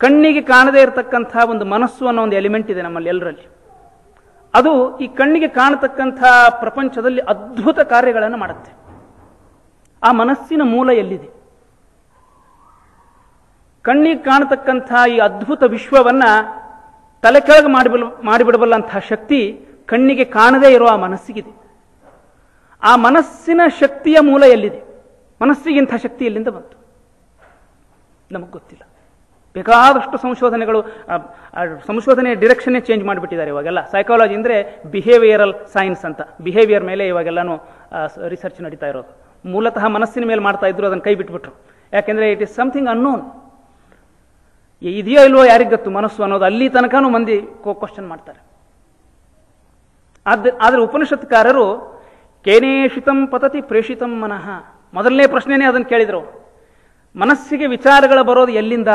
ಕಣ್ಣಿಗೆ ಕಾಣದೇ ಇರತಕ್ಕಂಥ ಒಂದು ಮನಸ್ಸು ಅನ್ನೋ ಒಂದು ಎಲಿಮೆಂಟ್ ಇದೆ ನಮ್ಮಲ್ಲಿ ಎಲ್ಲರಲ್ಲಿ. ಅದು ಈ ಕಣ್ಣಿಗೆ ಕಾಣತಕ್ಕಂಥ ಪ್ರಪಂಚದಲ್ಲಿ ಅದ್ಭುತ ಕಾರ್ಯಗಳನ್ನು ಮಾಡುತ್ತೆ. ಆ ಮನಸ್ಸಿನ ಮೂಲ ಎಲ್ಲಿದೆ? ಕಣ್ಣಿಗೆ ಕಾಣತಕ್ಕಂಥ ಈ ಅದ್ಭುತ ವಿಶ್ವವನ್ನ ತಲೆ ಕೆಳಗೆ ಮಾಡಿಬಿಡಬಲ್ಲಂತಹ ಶಕ್ತಿ ಕಣ್ಣಿಗೆ ಕಾಣದೇ ಇರೋ ಆ ಮನಸ್ಸಿಗಿದೆ. ಆ ಮನಸ್ಸಿನ ಶಕ್ತಿಯ ಮೂಲ ಎಲ್ಲಿದೆ? ಮನಸ್ಸಿಗಿಂಥ ಶಕ್ತಿ ಎಲ್ಲಿಂದ ಬಂತು? ನಮಗೆ ಗೊತ್ತಿಲ್ಲ. ಬೇಕಾದಷ್ಟು ಸಂಶೋಧನೆಗಳು, ಸಂಶೋಧನೆ ಡಿರೆಕ್ಷನ್ನೇ ಚೇಂಜ್ ಮಾಡಿಬಿಟ್ಟಿದ್ದಾರೆ ಇವಾಗೆಲ್ಲ. ಸೈಕಾಲಜಿ ಅಂದರೆ ಬಿಹೇವಿಯರಲ್ ಸೈನ್ಸ್ ಅಂತ, ಬಿಹೇವಿಯರ್ ಮೇಲೆ ಇವಾಗೆಲ್ಲನೂ ರಿಸರ್ಚ್ ನಡೀತಾ ಇರೋದು. ಮೂಲತಃ ಮನಸ್ಸಿನ ಮೇಲೆ ಮಾಡ್ತಾ ಇದ್ರು, ಅದನ್ನು ಕೈ ಬಿಟ್ಬಿಟ್ರು. ಯಾಕೆಂದರೆ ಇಟ್ ಈಸ್ ಸಮಥಿಂಗ್ ಅನ್ನೋನ್. ಇದೆಯೋ ಇಲ್ವೋ ಯಾರಿಗೆ ಗೊತ್ತು ಮನಸ್ಸು ಅನ್ನೋದು, ಅಲ್ಲಿ ತನಕನೂ ಮಂದಿ ಕ್ವಶನ್ ಮಾಡ್ತಾರೆ. ಆದರೆ ಉಪನಿಷತ್ಕಾರರು ಕೇನೇಷಿತಂ ಪತತಿ ಪ್ರೇಷಿತಂ ಮನಃ, ಮೊದಲನೇ ಪ್ರಶ್ನೆನೇ ಅದನ್ನು ಕೇಳಿದ್ರು. ಮನಸ್ಸಿಗೆ ವಿಚಾರಗಳು ಬರೋದು ಎಲ್ಲಿಂದ?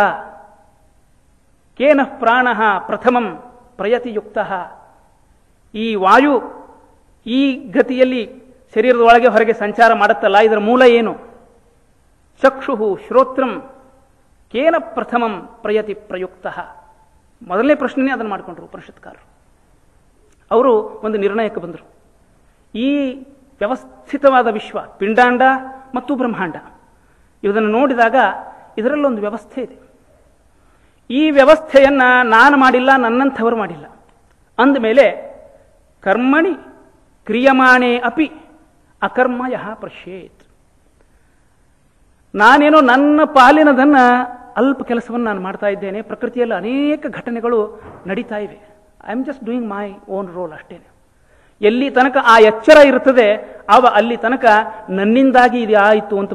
ಕೇನ ಪ್ರಾಣ ಪ್ರಥಮಂ ಪ್ರಯತಿಯುಕ್ತ. ಈ ವಾಯು ಈ ಗತಿಯಲ್ಲಿ ಶರೀರದ ಒಳಗೆ ಹೊರಗೆ ಸಂಚಾರ ಮಾಡುತ್ತಲ್ಲ, ಇದರ ಮೂಲ ಏನು? ಚಕ್ಷು ಶ್ರೋತ್ರಂ ಕೇನ ಪ್ರಥಮಂ ಪ್ರಯತಿ ಪ್ರಯುಕ್ತ. ಮೊದಲನೇ ಪ್ರಶ್ನೆನೇ ಅದನ್ನು ಮಾಡಿಕೊಂಡ್ರು ಉಪನಿಷತ್ಕಾರರು. ಅವರು ಒಂದು ನಿರ್ಣಯಕ್ಕೆ ಬಂದರು. ಈ ವ್ಯವಸ್ಥಿತವಾದ ವಿಶ್ವ, ಪಿಂಡಾಂಡ ಮತ್ತು ಬ್ರಹ್ಮಾಂಡ, ಇದನ್ನು ನೋಡಿದಾಗ ಇದರಲ್ಲೊಂದು ವ್ಯವಸ್ಥೆ ಇದೆ. ಈ ವ್ಯವಸ್ಥೆಯನ್ನ ನಾನು ಮಾಡಿಲ್ಲ, ನನ್ನಂಥವರು ಮಾಡಿಲ್ಲ ಅಂದಮೇಲೆ ಕರ್ಮಣಿ ಕ್ರಿಯಮಾಣೆ ಅಪಿ ಅಕರ್ಮಯ ಪಶ್ಯೇತ್. ನಾನೇನೋ ನನ್ನ ಪಾಲಿನದನ್ನ ಅಲ್ಪ ಕೆಲಸವನ್ನು ನಾನು ಮಾಡ್ತಾ ಇದ್ದೇನೆ, ಪ್ರಕೃತಿಯಲ್ಲಿ ಅನೇಕ ಘಟನೆಗಳು ನಡೀತಾ ಇವೆ, I am just doing my own role ಅಷ್ಟೇನೆ. ಎಲ್ಲಿ ತನಕ ಆ ಎಚ್ಚರ ಇರುತ್ತದೆ ಅಲ್ಲಿ ತನಕ ನನ್ನಿಂದಾಗಿ ಇದು ಆಯಿತು ಅಂತ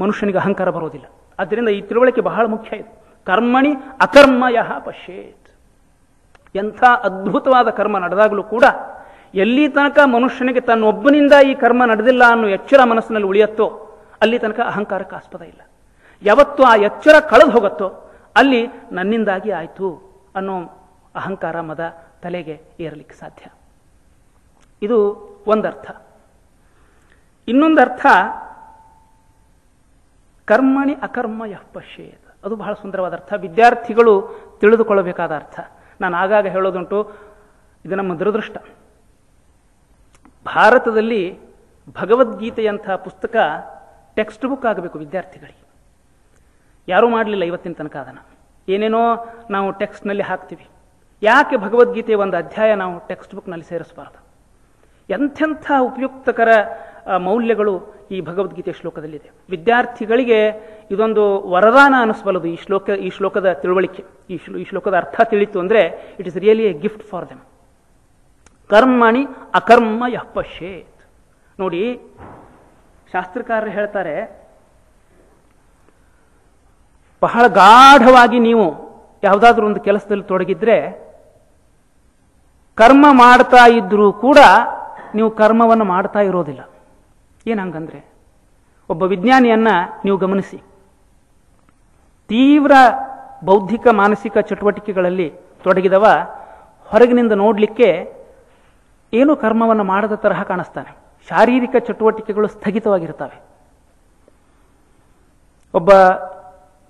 ಮನುಷ್ಯನಿಗೆ ಅಹಂಕಾರ ಬರೋದಿಲ್ಲ. ಆದ್ದರಿಂದ ಈ ತಿಳುವಳಿಕೆ ಬಹಳ ಮುಖ್ಯ ಇದೆ. ಕರ್ಮಣಿ ಅಕರ್ಮಯ ಪಶ್ಯೇತ್. ಎಂಥ ಅದ್ಭುತವಾದ ಕರ್ಮ ನಡೆದಾಗಲೂ ಕೂಡ ಎಲ್ಲಿ ತನಕ ಮನುಷ್ಯನಿಗೆ ತನ್ನೊಬ್ಬನಿಂದ ಈ ಕರ್ಮ ನಡೆದಿಲ್ಲ ಅನ್ನೋ ಎಚ್ಚರ ಮನಸ್ಸಿನಲ್ಲಿ ಉಳಿಯತ್ತೋ ಅಲ್ಲಿ ತನಕ ಅಹಂಕಾರಕ್ಕೆ ಆಸ್ಪದ ಇಲ್ಲ. ಯಾವತ್ತು ಆ ಎಚ್ಚರ ಕಳೆದು ಹೋಗುತ್ತೋ ಅಲ್ಲಿ ನನ್ನಿಂದಾಗಿ ಆಯಿತು ಅನ್ನೋ ಅಹಂಕಾರ ಮದ ತಲೆಗೆ ಏರಲಿಕ್ಕೆ ಸಾಧ್ಯ. ಇದು ಒಂದರ್ಥ. ಇನ್ನೊಂದರ್ಥ ಕರ್ಮಣಿ ಅಕರ್ಮಯ ಪಶ್ಯೇತ್. ಅದು ಬಹಳ ಸುಂದರವಾದ ಅರ್ಥ, ವಿದ್ಯಾರ್ಥಿಗಳು ತಿಳಿದುಕೊಳ್ಳಬೇಕಾದ ಅರ್ಥ. ನಾನು ಆಗಾಗ ಹೇಳೋದುಂಟು, ಇದು ನಮ್ಮ ದುರದೃಷ್ಟ. ಭಾರತದಲ್ಲಿ ಭಗವದ್ಗೀತೆಯಂಥ ಪುಸ್ತಕ ಟೆಕ್ಸ್ಟ್ ಬುಕ್ ಆಗಬೇಕು ವಿದ್ಯಾರ್ಥಿಗಳಿಗೆ. ಯಾರೂ ಮಾಡಲಿಲ್ಲ ಇವತ್ತಿನ ತನಕ ಅದನ್ನು. ಏನೇನೋ ನಾವು ಟೆಕ್ಸ್ಟ್ನಲ್ಲಿ ಹಾಕ್ತೀವಿ. ಯಾಕೆ ಭಗವದ್ಗೀತೆಯ ಒಂದು ಅಧ್ಯಾಯ ನಾವು ಟೆಕ್ಸ್ಟ್ ಬುಕ್ನಲ್ಲಿ ಸೇರಿಸಬಾರ್ದು? ಎಂಥೆಂಥ ಉಪಯುಕ್ತಕರ ಮೌಲ್ಯಗಳು ಈ ಭಗವದ್ಗೀತೆಯ ಶ್ಲೋಕದಲ್ಲಿದೆ. ವಿದ್ಯಾರ್ಥಿಗಳಿಗೆ ಇದೊಂದು ವರದಾನ ಅನಿಸ್ಬಲ್ಲದು. ಈ ಶ್ಲೋಕದ ತಿಳುವಳಿಕೆ, ಈ ಶ್ಲೋಕದ ಅರ್ಥ ತಿಳಿತು ಅಂದರೆ it is really a gift for them. ಕರ್ಮಣಿ ಅಕರ್ಮಯ ಪಶ್ಯೇತ್. ನೋಡಿ, ಶಾಸ್ತ್ರಕಾರರು ಹೇಳ್ತಾರೆ, ಬಹಳ ಗಾಢವಾಗಿ ನೀವು ಯಾವುದಾದ್ರೂ ಒಂದು ಕೆಲಸದಲ್ಲಿ ತೊಡಗಿದ್ರೆ ಕರ್ಮ ಮಾಡ್ತಾ ಇದ್ರೂ ಕೂಡ ನೀವು ಕರ್ಮವನ್ನು ಮಾಡ್ತಾ ಇರೋದಿಲ್ಲ. ಏನಂಗಂದ್ರೆ, ಒಬ್ಬ ವಿಜ್ಞಾನಿಯನ್ನ ನೀವು ಗಮನಿಸಿ, ತೀವ್ರ ಬೌದ್ಧಿಕ ಮಾನಸಿಕ ಚಟುವಟಿಕೆಗಳಲ್ಲಿ ತೊಡಗಿದವ ಹೊರಗಿನಿಂದ ನೋಡಲಿಕ್ಕೆ ಏನು ಕರ್ಮವನ್ನು ಮಾಡದ ತರಹ ಕಾಣಿಸ್ತಾನೆ. ಶಾರೀರಿಕ ಚಟುವಟಿಕೆಗಳು ಸ್ಥಗಿತವಾಗಿರ್ತವೆ. ಒಬ್ಬ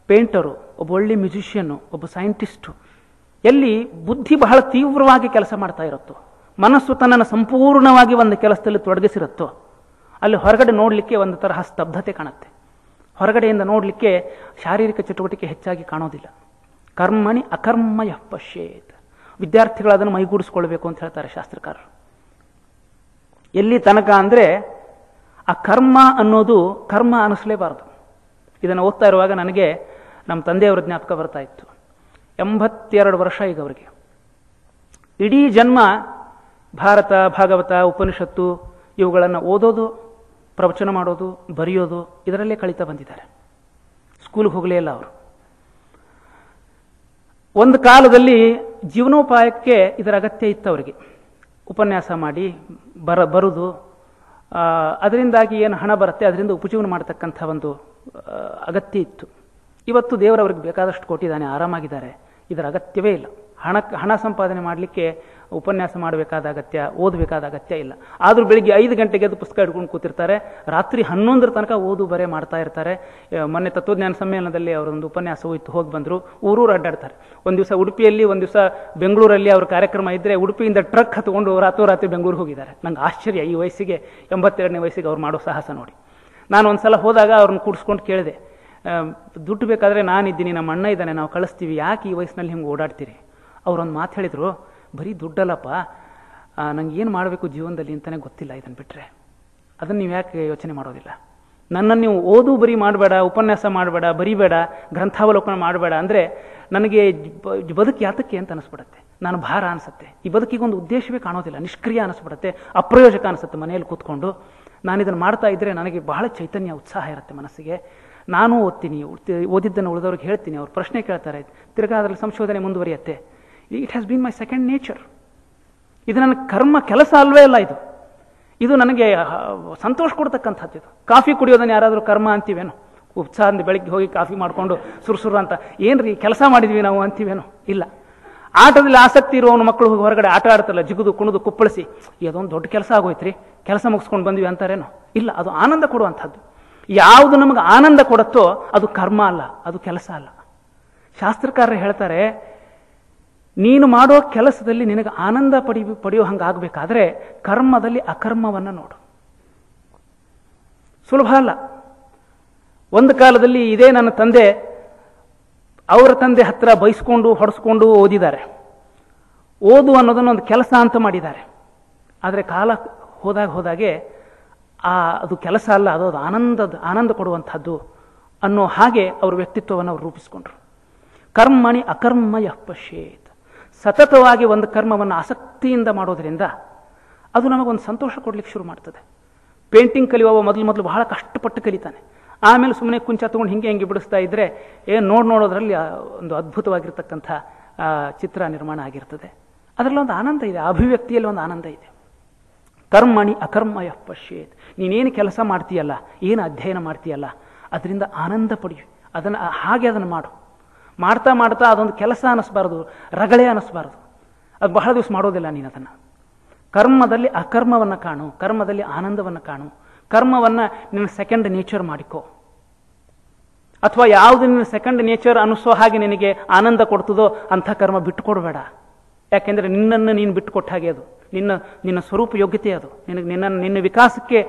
ಪೇಂಟರು, ಒಬ್ಬ ಒಳ್ಳೆ ಮ್ಯೂಸಿಷಿಯನ್ನು, ಒಬ್ಬ ಸೈಂಟಿಸ್ಟು ಎಲ್ಲಿ ಬುದ್ಧಿ ಬಹಳ ತೀವ್ರವಾಗಿ ಕೆಲಸ ಮಾಡ್ತಾ ಇರುತ್ತೋ, ಮನಸ್ಸು ತನ್ನನ್ನು ಸಂಪೂರ್ಣವಾಗಿ ಒಂದು ಕೆಲಸದಲ್ಲಿ ತೊಡಗಿಸಿರುತ್ತೋ, ಅಲ್ಲಿ ಹೊರಗಡೆ ನೋಡಲಿಕ್ಕೆ ಒಂದು ತರಹ ಸ್ತಬ್ಧತೆ ಕಾಣುತ್ತೆ. ಹೊರಗಡೆಯಿಂದ ನೋಡಲಿಕ್ಕೆ ಶಾರೀರಿಕ ಚಟುವಟಿಕೆ ಹೆಚ್ಚಾಗಿ ಕಾಣೋದಿಲ್ಲ. ಕರ್ಮಣಿ ಅಕರ್ಮಯ ಪಶ್ಯೇತ್. ವಿದ್ಯಾರ್ಥಿಗಳು ಅದನ್ನು ಮೈಗೂಡಿಸ್ಕೊಳ್ಬೇಕು ಅಂತ ಹೇಳ್ತಾರೆ ಶಾಸ್ತ್ರಕಾರರು. ಎಲ್ಲಿ ತನಕ ಅಂದರೆ ಆ ಕರ್ಮ ಅನ್ನೋದು ಕರ್ಮ ಅನ್ನಿಸ್ಲೇಬಾರದು. ಇದನ್ನು ಓದ್ತಾ ಇರುವಾಗ ನನಗೆ ನಮ್ಮ ತಂದೆಯವರ ಜ್ಞಾಪಕ ಬರ್ತಾ ಇತ್ತು. 82 ವರ್ಷ ಈಗ ಅವರಿಗೆ. ಇಡೀ ಜನ್ಮ ಭಾರತ, ಭಾಗವತ, ಉಪನಿಷತ್ತು ಇವುಗಳನ್ನು ಓದೋದು, ಪ್ರವಚನ ಮಾಡೋದು, ಬರೆಯೋದು ಇದರಲ್ಲೇ ಕಳೀತಾ ಬಂದಿದ್ದಾರೆ. ಸ್ಕೂಲ್ಗೆ ಹೋಗಲೇ ಇಲ್ಲ ಅವರು. ಒಂದು ಕಾಲದಲ್ಲಿ ಜೀವನೋಪಾಯಕ್ಕೆ ಇದರ ಅಗತ್ಯ ಇತ್ತು ಅವರಿಗೆ. ಉಪನ್ಯಾಸ ಮಾಡಿ ಬರುವುದು, ಅದರಿಂದಾಗಿ ಏನು ಹಣ ಬರುತ್ತೆ ಅದರಿಂದ ಉಪಜೀವನ ಮಾಡತಕ್ಕಂಥ ಒಂದು ಅಗತ್ಯ ಇತ್ತು. ಇವತ್ತು ದೇವರವ್ರಿಗೆ ಬೇಕಾದಷ್ಟು ಕೊಟ್ಟಿದ್ದಾನೆ, ಆರಾಮಾಗಿದ್ದಾರೆ, ಇದರ ಅಗತ್ಯವೇ ಇಲ್ಲ. ಹಣ ಸಂಪಾದನೆ ಮಾಡಲಿಕ್ಕೆ ಉಪನ್ಯಾಸ ಮಾಡಬೇಕಾದ ಅಗತ್ಯ, ಓದಬೇಕಾದ ಅಗತ್ಯ ಇಲ್ಲ. ಆದರೂ ಬೆಳಿಗ್ಗೆ 5 ಗಂಟೆಗೆ ಅದು ಪುಸ್ತಕ ಹಿಡ್ಕೊಂಡು ಕೂತಿರ್ತಾರೆ, ರಾತ್ರಿ 11 ತನಕ ಓದು ಬರೆ ಮಾಡ್ತಾ ಇರ್ತಾರೆ. ಮೊನ್ನೆ ತತ್ವಜ್ಞಾನ ಸಮ್ಮೇಳನದಲ್ಲಿ ಅವರೊಂದು ಉಪನ್ಯಾಸ ಹೋಯ್ತು, ಹೋಗಿ ಬಂದರು. ಊರೂರು ಅಡ್ಡಾಡ್ತಾರೆ. ಒಂದು ದಿವಸ ಉಡುಪಿಯಲ್ಲಿ, ಒಂದು ದಿವಸ ಬೆಂಗಳೂರಲ್ಲಿ ಅವ್ರ ಕಾರ್ಯಕ್ರಮ ಇದ್ದರೆ ಉಡುಪಿಯಿಂದ ಟ್ರಕ್ ಹತ್ಕೊಂಡು ರಾತ್ರಿ ಬೆಂಗಳೂರು ಹೋಗಿದ್ದಾರೆ. ನಂಗೆ ಆಶ್ಚರ್ಯ, ಈ ವಯಸ್ಸಿಗೆ, 82ನೇ ವಯಸ್ಸಿಗೆ ಅವ್ರು ಮಾಡೋ ಸಾಹಸ ನೋಡಿ. ನಾನು ಒಂದು ಸಲ ಹೋದಾಗ ಅವ್ರನ್ನ ಕೂಡಿಸ್ಕೊಂಡು ಕೇಳಿದೆ, ದುಡ್ಡು ಬೇಕಾದರೆ ನಾನಿದ್ದೀನಿ, ನಮ್ಮ ಅಣ್ಣ ಇದ್ದಾನೆ, ನಾವು ಕಳಿಸ್ತೀವಿ, ಯಾಕೆ ಈ ವಯಸ್ಸಿನಲ್ಲಿ ಹಿಂಗೆ ಓಡಾಡ್ತೀರಿ? ಅವರೊಂದು ಮಾತು ಹೇಳಿದರು, ಬರೀ ದುಡ್ಡಲ್ಲಪ್ಪ, ನಂಗೆ ಏನು ಮಾಡಬೇಕು ಜೀವನದಲ್ಲಿ ಅಂತಲೇ ಗೊತ್ತಿಲ್ಲ, ಇದನ್ನು ಬಿಟ್ಟರೆ. ಅದನ್ನು ನೀವು ಯಾಕೆ ಯೋಚನೆ ಮಾಡೋದಿಲ್ಲ? ನನ್ನನ್ನು ನೀವು ಓದು ಬರೀ ಮಾಡಬೇಡ, ಉಪನ್ಯಾಸ ಮಾಡಬೇಡ, ಬರಿಬೇಡ, ಗ್ರಂಥಾವಲೋಕನ ಮಾಡಬೇಡ ಅಂದರೆ ನನಗೆ ಬದುಕು ಯಾತಕ್ಕೆ ಅಂತ ಅನಿಸ್ಬಿಡುತ್ತೆ. ನಾನು ಭಾರ ಅನಿಸುತ್ತೆ. ಈ ಬದುಕಿಗೊಂದು ಉದ್ದೇಶವೇ ಕಾಣೋದಿಲ್ಲ, ನಿಷ್ಕ್ರಿಯ ಅನಿಸ್ಬಿಡುತ್ತೆ, ಅಪ್ರಯೋಜಕ ಅನಿಸುತ್ತೆ. ಮನೆಯಲ್ಲಿ ಕೂತ್ಕೊಂಡು ನಾನು ಇದನ್ನು ಮಾಡ್ತಾ ಇದ್ದರೆ ನನಗೆ ಬಹಳ ಚೈತನ್ಯ, ಉತ್ಸಾಹ ಇರುತ್ತೆ ಮನಸ್ಸಿಗೆ. ನಾನು ಓದ್ತೀನಿ, ಓದಿದ್ದನ್ನು ಉಳಿದವ್ರಿಗೆ ಹೇಳ್ತೀನಿ, ಅವ್ರು ಪ್ರಶ್ನೆ ಕೇಳ್ತಾರೆ, ತಿರ್ಗಾ ಅದರಲ್ಲಿ ಸಂಶೋಧನೆ ಮುಂದುವರಿಯುತ್ತೆ. It has been my second nature. ಇದು ನನ್ನ ಕರ್ಮ, ಕೆಲಸ ಅಲ್ವೇ ಅಲ್ಲ ಇದು. ಇದು ನನಗೆ ಸಂತೋಷ ಕೊಡ್ತಕ್ಕಂಥದ್ದು. ಇದು ಕಾಫಿ ಕುಡಿಯೋದನ್ನು ಯಾರಾದರೂ ಕರ್ಮ ಅಂತೀವೇನೋ? ಉತ್ಸಾಹದಿಂದ ಬೆಳಗ್ಗೆ ಹೋಗಿ ಕಾಫಿ ಮಾಡಿಕೊಂಡು ಸುರುಸುರು ಅಂತ ಏನ್ರಿ ಕೆಲಸ ಮಾಡಿದ್ವಿ ನಾವು ಅಂತೀವೇನೋ? ಇಲ್ಲ. ಆಟದಲ್ಲಿ ಆಸಕ್ತಿ ಇರುವವನು ಮಕ್ಕಳು ಹೋಗಿ ಹೊರಗಡೆ ಆಟ ಆಡ್ತಾರಲ್ಲ, ಜಿಗುದು ಕುಣಿದು ಕುಪ್ಪಳಿಸಿ, ಅದೊಂದು ದೊಡ್ಡ ಕೆಲಸ ಆಗೋಯ್ತ್ರಿ, ಕೆಲಸ ಮುಗಿಸ್ಕೊಂಡು ಬಂದ್ವಿ ಅಂತಾರೇನೋ? ಇಲ್ಲ, ಅದು ಆನಂದ ಕೊಡುವಂಥದ್ದು. ಯಾವುದು ನಮಗೆ ಆನಂದ ಕೊಡುತ್ತೋ ಅದು ಕರ್ಮ ಅಲ್ಲ, ಅದು ಕೆಲಸ ಅಲ್ಲ. ಶಾಸ್ತ್ರಕಾರರು ಹೇಳ್ತಾರೆ, ನೀನು ಮಾಡೋ ಕೆಲಸದಲ್ಲಿ ನಿನಗೆ ಆನಂದ ಪಡೆಯೋ ಹಂಗಾಗಬೇಕಾದ್ರೆ ಕರ್ಮದಲ್ಲಿ ಅಕರ್ಮವನ್ನು ನೋಡು. ಸುಲಭ ಅಲ್ಲ. ಒಂದು ಕಾಲದಲ್ಲಿ ಇದೇ ನನ್ನ ತಂದೆ ಅವರ ತಂದೆ ಹತ್ರ ಬಯಸ್ಕೊಂಡು ಹೊಡೆಸ್ಕೊಂಡು ಓದಿದ್ದಾರೆ. ಓದು ಅನ್ನೋದನ್ನು ಒಂದು ಕೆಲಸ ಅಂತ ಮಾಡಿದ್ದಾರೆ. ಆದರೆ ಕಾಲ ಹೋದಾಗೆ ಅದು ಕೆಲಸ ಅಲ್ಲ, ಅದು ಆನಂದ ಕೊಡುವಂಥದ್ದು ಅನ್ನೋ ಹಾಗೆ ಅವ್ರ ವ್ಯಕ್ತಿತ್ವವನ್ನು ಅವರು ರೂಪಿಸಿಕೊಂಡ್ರು. ಕರ್ಮಣಿ ಅಕರ್ಮ ಯಃ ಪಶ್ಯೇತ್. ಸತತವಾಗಿ ಒಂದು ಕರ್ಮವನ್ನು ಆಸಕ್ತಿಯಿಂದ ಮಾಡೋದ್ರಿಂದ ಅದು ನಮಗೊಂದು ಸಂತೋಷ ಕೊಡ್ಲಿಕ್ಕೆ ಶುರು ಮಾಡ್ತದೆ. ಪೇಂಟಿಂಗ್ ಕಲಿಯುವ ಮೊದಲು ಬಹಳ ಕಷ್ಟಪಟ್ಟು ಕಲಿತಾನೆ. ಆಮೇಲೆ ಸುಮ್ಮನೆ ಕುಂಚ ತಗೊಂಡು ಹಿಂಗೆ ಬಿಡಿಸ್ತಾ ಇದ್ರೆ ನೋಡೋದ್ರಲ್ಲಿ ಒಂದು ಅದ್ಭುತವಾಗಿರ್ತಕ್ಕಂಥ ಚಿತ್ರ ನಿರ್ಮಾಣ ಆಗಿರ್ತದೆ. ಅದರಲ್ಲಿ ಒಂದು ಆನಂದ ಇದೆ, ಅಭಿವ್ಯಕ್ತಿಯಲ್ಲಿ ಒಂದು ಆನಂದ ಇದೆ. ಕರ್ಮಣಿ ಅಕರ್ಮ ಯಃ ಪಶ್ಯೇತ್. ನೀನೇನು ಕೆಲಸ ಮಾಡ್ತೀಯಲ್ಲ, ಏನು ಅಧ್ಯಯನ ಮಾಡ್ತೀಯಲ್ಲ, ಅದರಿಂದ ಆನಂದ ಪಡೆಯು. ಅದನ್ನು ಮಾಡು. ಮಾಡ್ತಾ ಅದೊಂದು ಕೆಲಸ ಅನ್ನಿಸ್ಬಾರ್ದು, ರಗಳೆ ಅನ್ನಿಸ್ಬಾರ್ದು. ಅದು ಬಹಳ ದಿವಸ ಮಾಡೋದಿಲ್ಲ ನೀನು ಅದನ್ನು. ಕರ್ಮದಲ್ಲಿ ಅಕರ್ಮವನ್ನು ಕಾಣು, ಕರ್ಮದಲ್ಲಿ ಆನಂದವನ್ನು ಕಾಣು. ಕರ್ಮವನ್ನು ನಿನ್ನ ಸೆಕೆಂಡ್ ನೇಚರ್ ಮಾಡಿಕೋ. ಅಥವಾ ಯಾವುದು ನಿನ್ನ ಸೆಕೆಂಡ್ ನೇಚರ್ ಅನ್ನಿಸೋ ಹಾಗೆ ನಿನಗೆ ಆನಂದ ಕೊಡ್ತದೋ ಅಂಥ ಕರ್ಮ ಬಿಟ್ಟುಕೊಡಬೇಡ. ಯಾಕೆಂದರೆ ನಿನ್ನನ್ನು ನೀನು ಬಿಟ್ಟುಕೊಟ್ಟ ಹಾಗೆ ಅದು ನಿನ್ನ ಸ್ವರೂಪ ಯೋಗ್ಯತೆ, ಅದು ನಿನ್ನ ವಿಕಾಸಕ್ಕೆ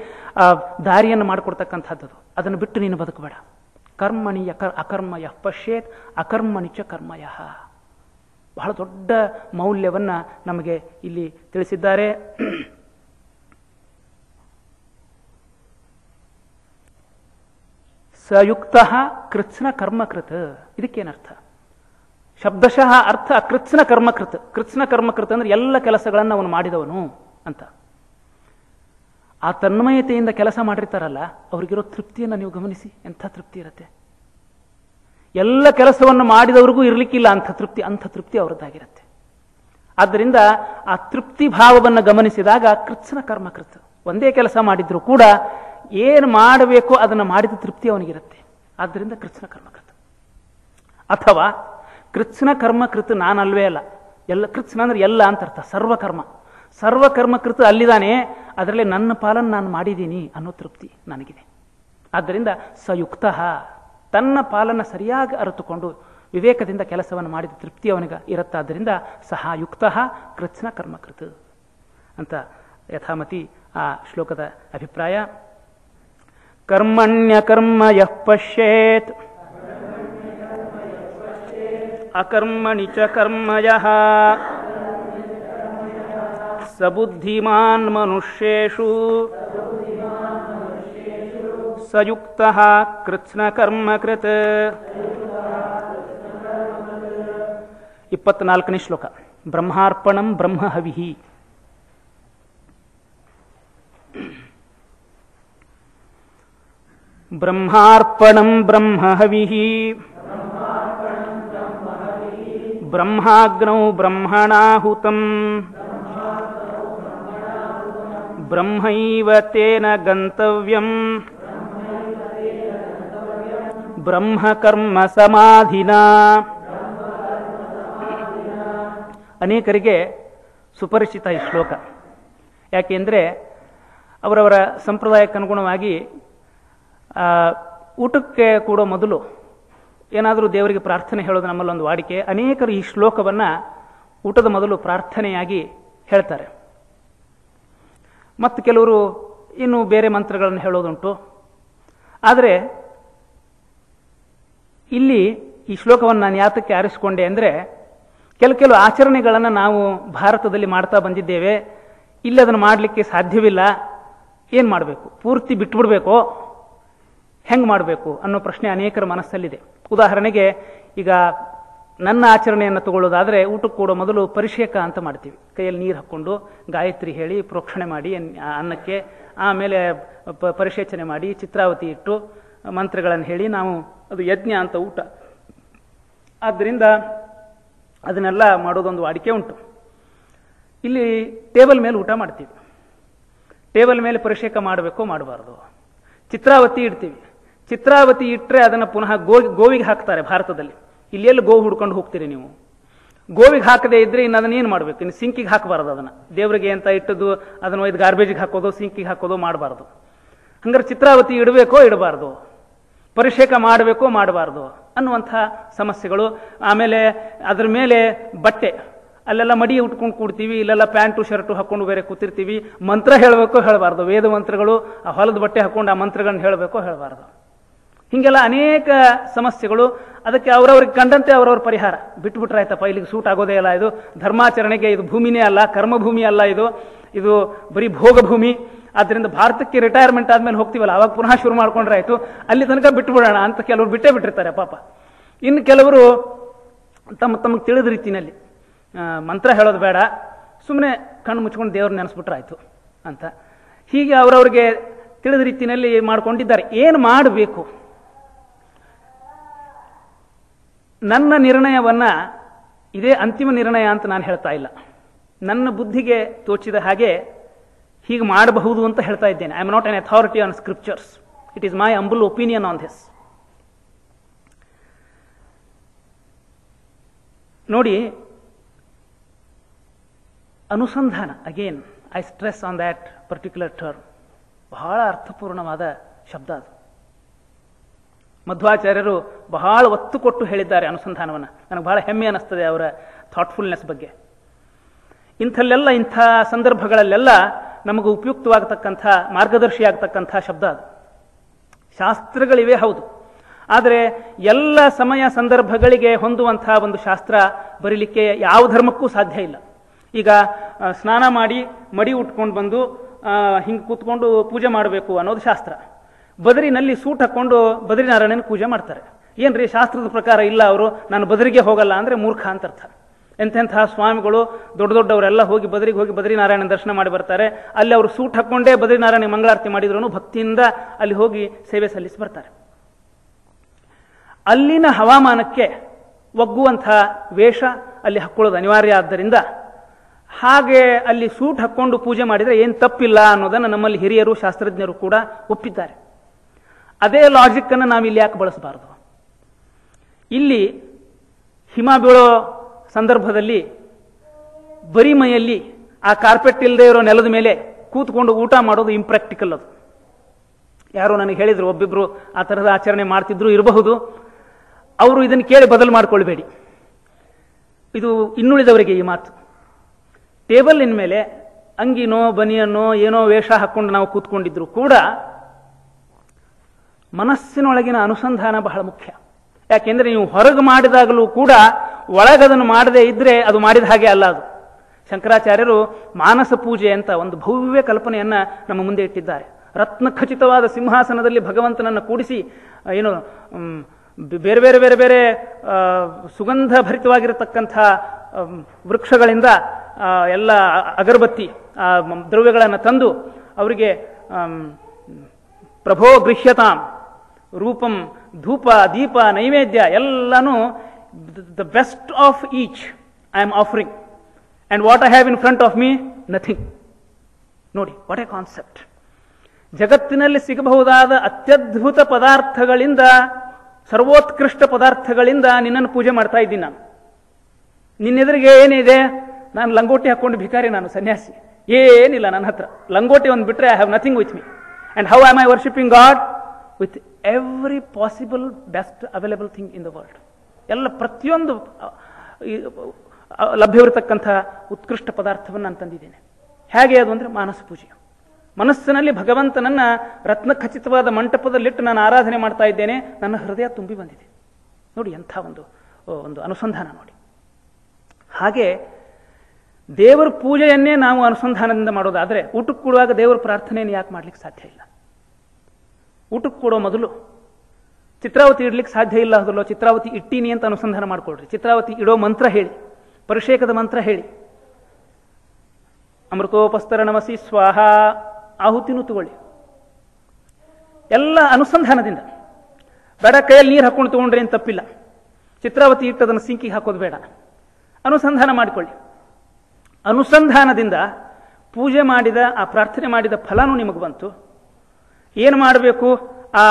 ದಾರಿಯನ್ನು ಮಾಡಿಕೊಡ್ತಕ್ಕಂಥದ್ದು. ಅದನ್ನು ಬಿಟ್ಟು ನೀನು ಬದುಕಬೇಡ. ಕರ್ಮಣಿ ಅಕರ್ಮ ಯಃ ಪಶ್ಯೇತ್ ಅಕರ್ಮಣಿ ಚ ಕರ್ಮಯಃ. ಬಹಳ ದೊಡ್ಡ ಮೌಲ್ಯವನ್ನು ನಮಗೆ ಇಲ್ಲಿ ತಿಳಿಸಿದ್ದಾರೆ. ಸಯುಕ್ತ ಕೃತ್ಸ್ನ ಕರ್ಮಕೃತ್. ಇದಕ್ಕೇನರ್ಥ? ಶಬ್ದಶಃ ಅರ್ಥ ಕೃತ್ಸ್ನ ಕರ್ಮಕೃತ್. ಕೃತ್ಸ್ನ ಕರ್ಮಕೃತ್ ಅಂದ್ರೆ ಎಲ್ಲ ಕೆಲಸಗಳನ್ನು ಅವನು ಮಾಡಿದವನು ಅಂತ. ಆ ತನ್ಮಯತೆಯಿಂದ ಕೆಲಸ ಮಾಡಿರ್ತಾರಲ್ಲ, ಅವ್ರಿಗಿರೋ ತೃಪ್ತಿಯನ್ನು ನೀವು ಗಮನಿಸಿ. ಎಂಥ ತೃಪ್ತಿ ಇರುತ್ತೆ! ಎಲ್ಲ ಕೆಲಸವನ್ನು ಮಾಡಿದವ್ರಿಗೂ ಇರಲಿಕ್ಕಿಲ್ಲ ಅಂಥ ತೃಪ್ತಿ ಅವರದ್ದಾಗಿರುತ್ತೆ. ಆದ್ದರಿಂದ ಆ ತೃಪ್ತಿ ಭಾವವನ್ನು ಗಮನಿಸಿದಾಗ ಕೃತ್ಸ್ನ ಕರ್ಮಕೃತ್. ಒಂದೇ ಕೆಲಸ ಮಾಡಿದ್ರು ಕೂಡ ಏನು ಮಾಡಬೇಕೋ ಅದನ್ನು ಮಾಡಿದ ತೃಪ್ತಿ ಅವನಿಗಿರುತ್ತೆ. ಆದ್ದರಿಂದ ಕೃತ್ಸ್ನ ಕರ್ಮಕೃತ್. ಅಥವಾ ಕೃತ್ಸ್ನ ಕರ್ಮಕೃತ್ ನಾನಲ್ವೇ ಅಲ್ಲ, ಎಲ್ಲ ಕೃತ್ಸ್ನ ಅಂದ್ರೆ ಎಲ್ಲ ಅಂತ ಅರ್ಥ. ಸರ್ವಕರ್ಮಕೃತ ಅಲ್ಲಿದ್ದಾನೆ, ಅದರಲ್ಲಿ ನನ್ನ ಪಾಲನ್ನು ನಾನು ಮಾಡಿದ್ದೀನಿ ಅನ್ನೋ ತೃಪ್ತಿ ನನಗಿದೆ. ಆದ್ದರಿಂದ ಸಯುಕ್ತ, ತನ್ನ ಪಾಲನ್ನು ಸರಿಯಾಗಿ ಅರಿತುಕೊಂಡು ವಿವೇಕದಿಂದ ಕೆಲಸವನ್ನು ಮಾಡಿದ ತೃಪ್ತಿ ಅವನಿಗೆ ಇರುತ್ತಾದ್ದರಿಂದ ಸಹ ಯುಕ್ತ ಕೃತ್ಸ್ನ ಕರ್ಮಕೃತ್ ಅಂತ ಯಥಾಮತಿ ಆ ಶ್ಲೋಕದ ಅಭಿಪ್ರಾಯ. ಕರ್ಮಣ್ಯ ಕರ್ಮ ಯಃ ಪಶ್ಯೇತ್ ಅಕರ್ಮಣಿ ಚ ಕರ್ಮಯಃ ಸಬುದ್ಧಿಮಾನ್ ಮನುಷ್ಯೇಷು ಸಯುಕ್ತಃ ಕೃತ್ಸ್ನ ಕರ್ಮಕೃತ್. 24ನೇ ಶ್ಲೋಕ. ಬ್ರಹ್ಮಾರ್ಪಣಂ ಬ್ರಹ್ಮ ಹವಿಹಿ. ಬ್ರಹ್ಮಾರ್ಪಣಂ ಬ್ರಹ್ಮ ಹವಿಹಿ ಬ್ರಹ್ಮಾಗ್ನೌ ಬ್ರಹ್ಮಣಾಹುತಂ ಬ್ರಹ್ಮೈವ ತೇನ ಗಂತವ್ಯಂ ಬ್ರಹ್ಮಕರ್ಮ ಸಮಾಧಿನಾ. ಅನೇಕರಿಗೆ ಸುಪರಿಚಿತ ಈ ಶ್ಲೋಕ. ಯಾಕೆಂದರೆ ಅವರವರ ಸಂಪ್ರದಾಯಕ್ಕನುಗುಣವಾಗಿ ಊಟಕ್ಕೆ ಕೂಡೋ ಮೊದಲು ಏನಾದರೂ ದೇವರಿಗೆ ಪ್ರಾರ್ಥನೆ ಹೇಳೋದು ನಮ್ಮಲ್ಲೊಂದು ವಾಡಿಕೆ. ಅನೇಕರು ಈ ಶ್ಲೋಕವನ್ನು ಊಟದ ಮೊದಲು ಪ್ರಾರ್ಥನೆಯಾಗಿ ಹೇಳ್ತಾರೆ. ಮತ್ತು ಕೆಲವರು ಇನ್ನು ಬೇರೆ ಮಂತ್ರಗಳನ್ನು ಹೇಳೋದುಂಟು. ಆದರೆ ಇಲ್ಲಿ ಈ ಶ್ಲೋಕವನ್ನು ನಾನು ಯಾತಕ್ಕೆ ಆರಿಸಿಕೊಂಡೆ ಅಂದರೆ, ಕೆಲವು ಆಚರಣೆಗಳನ್ನು ನಾವು ಭಾರತದಲ್ಲಿ ಮಾಡ್ತಾ ಬಂದಿದ್ದೇವೆ. ಇಲ್ಲಿ ಅದನ್ನು ಮಾಡಲಿಕ್ಕೆ ಸಾಧ್ಯವಿಲ್ಲ. ಏನು ಮಾಡಬೇಕು? ಪೂರ್ತಿ ಬಿಟ್ಬಿಡ್ಬೇಕೋ? ಹೆಂಗೆ ಮಾಡಬೇಕು ಅನ್ನೋ ಪ್ರಶ್ನೆ ಅನೇಕರ ಮನಸ್ಸಲ್ಲಿದೆ. ಉದಾಹರಣೆಗೆ, ಈಗ ನನ್ನ ಆಚರಣೆಯನ್ನು ತಗೊಳ್ಳೋದಾದರೆ, ಊಟಕ್ಕೆ ಕೂಡೋ ಮೊದಲು ಪರಿಷೇಕ ಅಂತ ಮಾಡ್ತೀವಿ. ಕೈಯಲ್ಲಿ ನೀರು ಹಾಕ್ಕೊಂಡು ಗಾಯತ್ರಿ ಹೇಳಿ ಪ್ರೋಕ್ಷಣೆ ಮಾಡಿ ಅನ್ನಕ್ಕೆ, ಆಮೇಲೆ ಪರಿಷೇಚನೆ ಮಾಡಿ ಚಿತ್ರಾವತಿ ಇಟ್ಟು ಮಂತ್ರಗಳನ್ನು ಹೇಳಿ ನಾವು ಅದು ಯಜ್ಞ ಅಂತ ಊಟ. ಆದ್ದರಿಂದ ಅದನ್ನೆಲ್ಲ ಮಾಡೋದೊಂದು ವಾಡಿಕೆ ಉಂಟು. ಇಲ್ಲಿ ಟೇಬಲ್ ಮೇಲೆ ಊಟ ಮಾಡ್ತೀವಿ. ಟೇಬಲ್ ಮೇಲೆ ಪರಿಷೇಕ ಮಾಡಬೇಕು ಮಾಡಬಾರ್ದು? ಚಿತ್ರಾವತಿ ಇಡ್ತೀವಿ. ಚಿತ್ರಾವತಿ ಇಟ್ಟರೆ ಅದನ್ನು ಪುನಃ ಗೋವಿಗೆ ಹಾಕ್ತಾರೆ ಭಾರತದಲ್ಲಿ. ಇಲ್ಲಿ ಎಲ್ಲಿ ಗೋವು ಹುಡ್ಕೊಂಡು ಹೋಗ್ತೀರಿ ನೀವು? ಗೋವಿಗೆ ಹಾಕದೇ ಇದ್ರೆ ಇನ್ನು ಅದನ್ನೇನು ಮಾಡಬೇಕು? ಇನ್ನು ಸಿಂಕಿಗೆ ಹಾಕಬಾರ್ದು. ಅದನ್ನು ದೇವರಿಗೆ ಅಂತ ಇಟ್ಟದ್ದು ಅದನ್ನು ಒಯ್ದು ಗಾರ್ಬೇಜಿಗೆ ಹಾಕೋದು, ಸಿಂಕಿಗೆ ಹಾಕೋದು ಮಾಡಬಾರ್ದು. ಹಂಗಾರೆ ಚಿತ್ರಾವತಿ ಇಡಬೇಕೋ ಇಡಬಾರ್ದು? ಪರಿಷೇಕ ಮಾಡಬೇಕೋ ಮಾಡಬಾರ್ದು ಅನ್ನುವಂಥ ಸಮಸ್ಯೆಗಳು. ಆಮೇಲೆ ಅದರ ಮೇಲೆ ಬಟ್ಟೆ, ಅಲ್ಲೆಲ್ಲ ಮಡಿ ಉಟ್ಕೊಂಡು ಕೂಡ್ತೀವಿ, ಇಲ್ಲೆಲ್ಲ ಪ್ಯಾಂಟು ಶರ್ಟು ಹಾಕೊಂಡು ಬೇರೆ ಕೂತಿರ್ತೀವಿ. ಮಂತ್ರ ಹೇಳಬೇಕೋ ಹೇಳಬಾರ್ದು? ವೇದ ಮಂತ್ರಗಳು, ಆ ಹೊಲದ ಬಟ್ಟೆ ಹಾಕೊಂಡು ಆ ಮಂತ್ರಗಳನ್ನ ಹೇಳಬೇಕೋ ಹೇಳಬಾರ್ದು? ಹೀಗೆಲ್ಲ ಅನೇಕ ಸಮಸ್ಯೆಗಳು. ಅದಕ್ಕೆ ಅವರವ್ರಿಗೆ ಕಂಡಂತೆ ಅವರವ್ರ ಪರಿಹಾರ. ಬಿಟ್ಬಿಟ್ರಾಯ್ತಪ್ಪ, ಇಲ್ಲಿಗೆ ಸೂಟ್ ಆಗೋದೇ ಅಲ್ಲ, ಇದು ಧರ್ಮಾಚರಣೆಗೆ ಇದು ಭೂಮಿನೇ ಅಲ್ಲ, ಕರ್ಮಭೂಮಿ ಅಲ್ಲ ಇದು, ಇದು ಬರೀ ಭೋಗಭೂಮಿ, ಆದ್ದರಿಂದ ಭಾರತಕ್ಕೆ ರಿಟೈರ್ಮೆಂಟ್ ಆದ್ಮೇಲೆ ಹೋಗ್ತೀವಲ್ಲ ಅವಾಗ ಪುನಃ ಶುರು ಮಾಡ್ಕೊಂಡ್ರೆ ಆಯ್ತು, ಅಲ್ಲಿ ತನಕ ಬಿಟ್ಟು ಬಿಡೋಣ ಅಂತ ಕೆಲವರು ಬಿಟ್ಟೇ ಬಿಟ್ಟಿರ್ತಾರೆ ಪಾಪ. ಇನ್ನು ಕೆಲವರು ತಮಗೆ ತಿಳಿದ ರೀತಿಯಲ್ಲಿ ಮಂತ್ರ ಹೇಳೋದು ಬೇಡ, ಸುಮ್ಮನೆ ಕಣ್ಣು ಮುಚ್ಕೊಂಡು ದೇವ್ರನ್ನ ನೆನೆಸ್ಬಿಟ್ರೆ ಆಯ್ತು ಅಂತ ಹೀಗೆ ಅವರವ್ರಿಗೆ ತಿಳಿದ ರೀತಿಯಲ್ಲಿ ಮಾಡ್ಕೊಂಡಿದ್ದಾರೆ. ಏನು ಮಾಡಬೇಕು? ನನ್ನ ನಿರ್ಣಯವನ್ನ ಇದೇ ಅಂತಿಮ ನಿರ್ಣಯ ಅಂತ ನಾನು ಹೇಳ್ತಾ ಇಲ್ಲ. ನನ್ನ ಬುದ್ಧಿಗೆ ತೋಚಿದ ಹಾಗೆ ಹೀಗೆ ಮಾಡಬಹುದು ಅಂತ ಹೇಳ್ತಾ ಇದ್ದೇನೆ. I am not an authority on scriptures, it is my humble opinion on this. ನೋಡಿ, ಅನುಸಂಧಾನ, again I stress on that particular term, ಬಹಳ ಅರ್ಥಪೂರ್ಣವಾದ ಶಬ್ದ ಅದು. ಮಧ್ವಾಚಾರ್ಯರು ಬಹಳ ಒತ್ತು ಕೊಟ್ಟು ಹೇಳಿದ್ದಾರೆ ಅನುಸಂಧಾನವನ್ನು. ನನಗೆ ಬಹಳ ಹೆಮ್ಮೆ ಅನ್ನಿಸ್ತದೆ ಅವರ ಥಾಟ್ಫುಲ್ನೆಸ್ ಬಗ್ಗೆ. ಇಂಥಲ್ಲೆಲ್ಲ, ಇಂಥ ಸಂದರ್ಭಗಳಲ್ಲೆಲ್ಲ ನಮಗೆ ಉಪಯುಕ್ತವಾಗತಕ್ಕಂಥ, ಮಾರ್ಗದರ್ಶಿಯಾಗತಕ್ಕಂಥ ಶಬ್ದ ಅದು. ಶಾಸ್ತ್ರಗಳಿವೆ ಹೌದು, ಆದರೆ ಎಲ್ಲ ಸಮಯ ಸಂದರ್ಭಗಳಿಗೆ ಹೊಂದುವಂಥ ಒಂದು ಶಾಸ್ತ್ರ ಬರೀಲಿಕ್ಕೆ ಯಾವ ಧರ್ಮಕ್ಕೂ ಸಾಧ್ಯ ಇಲ್ಲ. ಈಗ ಸ್ನಾನ ಮಾಡಿ ಮಡಿ ಉಟ್ಕೊಂಡು ಬಂದು ಹಿಂಗೆ ಕೂತ್ಕೊಂಡು ಪೂಜೆ ಮಾಡಬೇಕು ಅನ್ನೋದು ಶಾಸ್ತ್ರ. ಬದರಿನಲ್ಲಿ ಸೂಟ್ ಹಾಕೊಂಡು ಬದ್ರಿನಾರಾಯಣನ ಪೂಜೆ ಮಾಡ್ತಾರೆ. ಏನ್ರಿ ಶಾಸ್ತ್ರದ ಪ್ರಕಾರ ಇಲ್ಲ, ಅವರು ನಾನು ಬದರಿಗೆ ಹೋಗಲ್ಲ ಅಂದರೆ ಮೂರ್ಖ ಅಂತ ಅರ್ಥ. ಎಂತೆಂತಹ ಸ್ವಾಮಿಗಳು ದೊಡ್ಡ ದೊಡ್ಡವರೆಲ್ಲ ಹೋಗಿ ಬದರಿಗೆ ಹೋಗಿ ಬದ್ರಿನಾರಾಯಣ ದರ್ಶನ ಮಾಡಿ ಬರ್ತಾರೆ. ಅಲ್ಲಿ ಅವರು ಸೂಟ್ ಹಾಕ್ಕೊಂಡೇ ಬದ್ರಿನಾರಾಯಣ ಮಂಗಳಾರತಿ ಮಾಡಿದ್ರು ಭಕ್ತಿಯಿಂದ ಅಲ್ಲಿ ಹೋಗಿ ಸೇವೆ ಸಲ್ಲಿಸಿ ಬರ್ತಾರೆ. ಅಲ್ಲಿನ ಹವಾಮಾನಕ್ಕೆ ಒಗ್ಗುವಂಥ ವೇಷ ಅಲ್ಲಿ ಹಾಕ್ಕೊಳ್ಳೋದು ಅನಿವಾರ್ಯ. ಆದ್ದರಿಂದ ಹಾಗೆ ಅಲ್ಲಿ ಸೂಟ್ ಹಾಕ್ಕೊಂಡು ಪೂಜೆ ಮಾಡಿದರೆ ಏನು ತಪ್ಪಿಲ್ಲ ಅನ್ನೋದನ್ನು ನಮ್ಮಲ್ಲಿ ಹಿರಿಯರು, ಶಾಸ್ತ್ರಜ್ಞರು ಕೂಡ ಒಪ್ಪಿದ್ದಾರೆ. ಅದೇ ಲಾಜಿಕ್ ಅನ್ನು ನಾವು ಇಲ್ಲಿ ಯಾಕೆ ಬಳಸಬಾರದು? ಇಲ್ಲಿ ಹಿಮ ಬೀಳೋ ಸಂದರ್ಭದಲ್ಲಿ ಬರೀ ಮೈಯಲ್ಲಿ ಆ ಕಾರ್ಪೆಟ್ ಇಲ್ಲದೆ ಇರೋ ನೆಲದ ಮೇಲೆ ಕೂತ್ಕೊಂಡು ಊಟ ಮಾಡೋದು ಇಂಪ್ರಾಕ್ಟಿಕಲ್. ಅದು ಯಾರೋ ನನಗೆ ಹೇಳಿದ್ರು, ಒಬ್ಬಿಬ್ರು ಆ ಥರದ ಆಚರಣೆ ಮಾಡ್ತಿದ್ರು ಇರಬಹುದು. ಅವರು ಇದನ್ನು ಕೇಳಿ ಬದಲು ಮಾಡಿಕೊಳ್ಬೇಡಿ. ಇದು ಇನ್ನುಳಿದವರಿಗೆ ಈ ಮಾತು. ಟೇಬಲಿನ ಮೇಲೆ ಅಂಗಿನೋ ಬನಿಯನ್ನೋ ಏನೋ ವೇಷ ಹಾಕ್ಕೊಂಡು ನಾವು ಕೂತ್ಕೊಂಡಿದ್ರು ಕೂಡ ಮನಸ್ಸಿನೊಳಗಿನ ಅನುಸಂಧಾನ ಬಹಳ ಮುಖ್ಯ. ಯಾಕೆಂದ್ರೆ ನೀವು ಹೊರಗೆ ಮಾಡಿದಾಗಲೂ ಕೂಡ ಒಳಗದನ್ನು ಮಾಡದೇ ಇದ್ರೆ ಅದು ಮಾಡಿದ ಹಾಗೆ ಅಲ್ಲ. ಅದು ಶಂಕರಾಚಾರ್ಯರು ಮಾನಸ ಪೂಜೆ ಅಂತ ಒಂದು ಭವ್ಯ ಕಲ್ಪನೆಯನ್ನ ನಮ್ಮ ಮುಂದೆ ಇಟ್ಟಿದ್ದಾರೆ. ರತ್ನ ಖಚಿತವಾದ ಸಿಂಹಾಸನದಲ್ಲಿ ಭಗವಂತನನ್ನು ಕೂಡಿಸಿ ಏನು ಬೇರೆ ಬೇರೆ ಬೇರೆ ಬೇರೆ ಸುಗಂಧ ಭರಿತವಾಗಿರತಕ್ಕಂಥ ವೃಕ್ಷಗಳಿಂದ ಎಲ್ಲ ಅಗರಬತ್ತಿ ದ್ರವ್ಯಗಳನ್ನು ತಂದು ಅವರಿಗೆ ಪ್ರಭೋ ಗೃಹ್ಯತಾಂ ರೂಪಂ ಧೂಪ ದೀಪ ನೈವೇದ್ಯ ಎಲ್ಲಾನು the best of each I am offering and what I have in front of me nothing. ನೋಡಿ, ವಾಟ್ ಎ ಕಾನ್ಸೆಪ್ಟ್. ಜಗತ್ತಿನಲ್ಲಿ ಸಿಗಬಹುದಾದ ಅತ್ಯದ್ಭುತ ಪದಾರ್ಥಗಳಿಂದ, ಸರ್ವೋತ್ಕೃಷ್ಟ ಪದಾರ್ಥಗಳಿಂದ ನಿನ್ನನ್ನು ಪೂಜೆ ಮಾಡ್ತಾ ಇದ್ದೀನಿ ನಾನು. ನಿನ್ನೆದುರಿಗೆ ಏನಿದೆ? ನಾನು ಲಂಗೋಟಿ ಹಾಕೊಂಡು ಭಿಕಾರಿ, ನಾನು ಸನ್ಯಾಸಿ, ಏನಿಲ್ಲ ನನ್ನ ಹತ್ರ. ಲಂಗೋಟಿ ಒಂದು ಬಿಟ್ರೆ I have nothing with me. And how am I worshipping god? With every possible best available thing in the world. ಎಲ್ಲ ಪ್ರತಿಯೊಂದು ಲಭ್ಯವಿರತಕ್ಕಂಥ ಉತ್ಕೃಷ್ಟ ಪದಾರ್ಥವನ್ನು ನಾನು ತಂದಿದ್ದೇನೆ. ಹೇಗೆ ಅದು ಅಂದರೆ ಮಾನಸ ಪೂಜೆ. ಮನಸ್ಸಿನಲ್ಲಿ ಭಗವಂತನನ್ನ ರತ್ನ ಖಚಿತವಾದ ಮಂಟಪದಲ್ಲಿಟ್ಟು ನಾನು ಆರಾಧನೆ ಮಾಡ್ತಾ ಇದ್ದೇನೆ. ನನ್ನ ಹೃದಯ ತುಂಬಿ ಬಂದಿದೆ. ನೋಡಿ ಎಂಥ ಒಂದು ಅನುಸಂಧಾನ ನೋಡಿ. ಹಾಗೆ ದೇವರ ಪೂಜೆಯನ್ನೇ ನಾವು ಅನುಸಂಧಾನದಿಂದ ಮಾಡೋದಾದ್ರೆ ಊಟಕ್ಕೆ ಕೊಡುವಾಗ ದೇವರ ಪ್ರಾರ್ಥನೆಯನ್ನು ಯಾಕೆ ಮಾಡ್ಲಿಕ್ಕೆ ಸಾಧ್ಯ ಇಲ್ಲ? ಊಟಕ್ಕೆ ಕೊಡೋ ಮೊದಲು ಚಿತ್ರಾವತಿ ಇಡ್ಲಿಕ್ಕೆ ಸಾಧ್ಯ ಇಲ್ಲ ಅದಲ್ಲೋ, ಚಿತ್ರಾವತಿ ಇಟ್ಟೀನಿ ಅಂತ ಅನುಸಂಧಾನ ಮಾಡ್ಕೊಳ್ರಿ. ಚಿತ್ರಾವತಿ ಇಡೋ ಮಂತ್ರ ಹೇಳಿ, ಪರಿಷೇಕದ ಮಂತ್ರ ಹೇಳಿ, ಅಮೃತೋಪಸ್ತರ ನಮಸಿ ಸ್ವಾಹ ಆಹುತಿನೂ ತಗೊಳ್ಳಿ. ಎಲ್ಲ ಅನುಸಂಧಾನದಿಂದ. ಬೇಡ ಕೈಯಲ್ಲಿ ನೀರು ಹಾಕೊಂಡು ತಗೊಂಡ್ರೆ ಏನು ತಪ್ಪಿಲ್ಲ. ಚಿತ್ರಾವತಿ ಇಟ್ಟದನ್ನು ಸಿಂಕಿಗೆ ಹಾಕೋದು ಬೇಡ, ಅನುಸಂಧಾನ ಮಾಡಿಕೊಳ್ಳಿ. ಅನುಸಂಧಾನದಿಂದ ಪೂಜೆ ಮಾಡಿದ, ಆ ಪ್ರಾರ್ಥನೆ ಮಾಡಿದ ಫಲನೂ ನಿಮಗೆ ಬಂತು. ಏನು ಮಾಡಬೇಕು, ಆ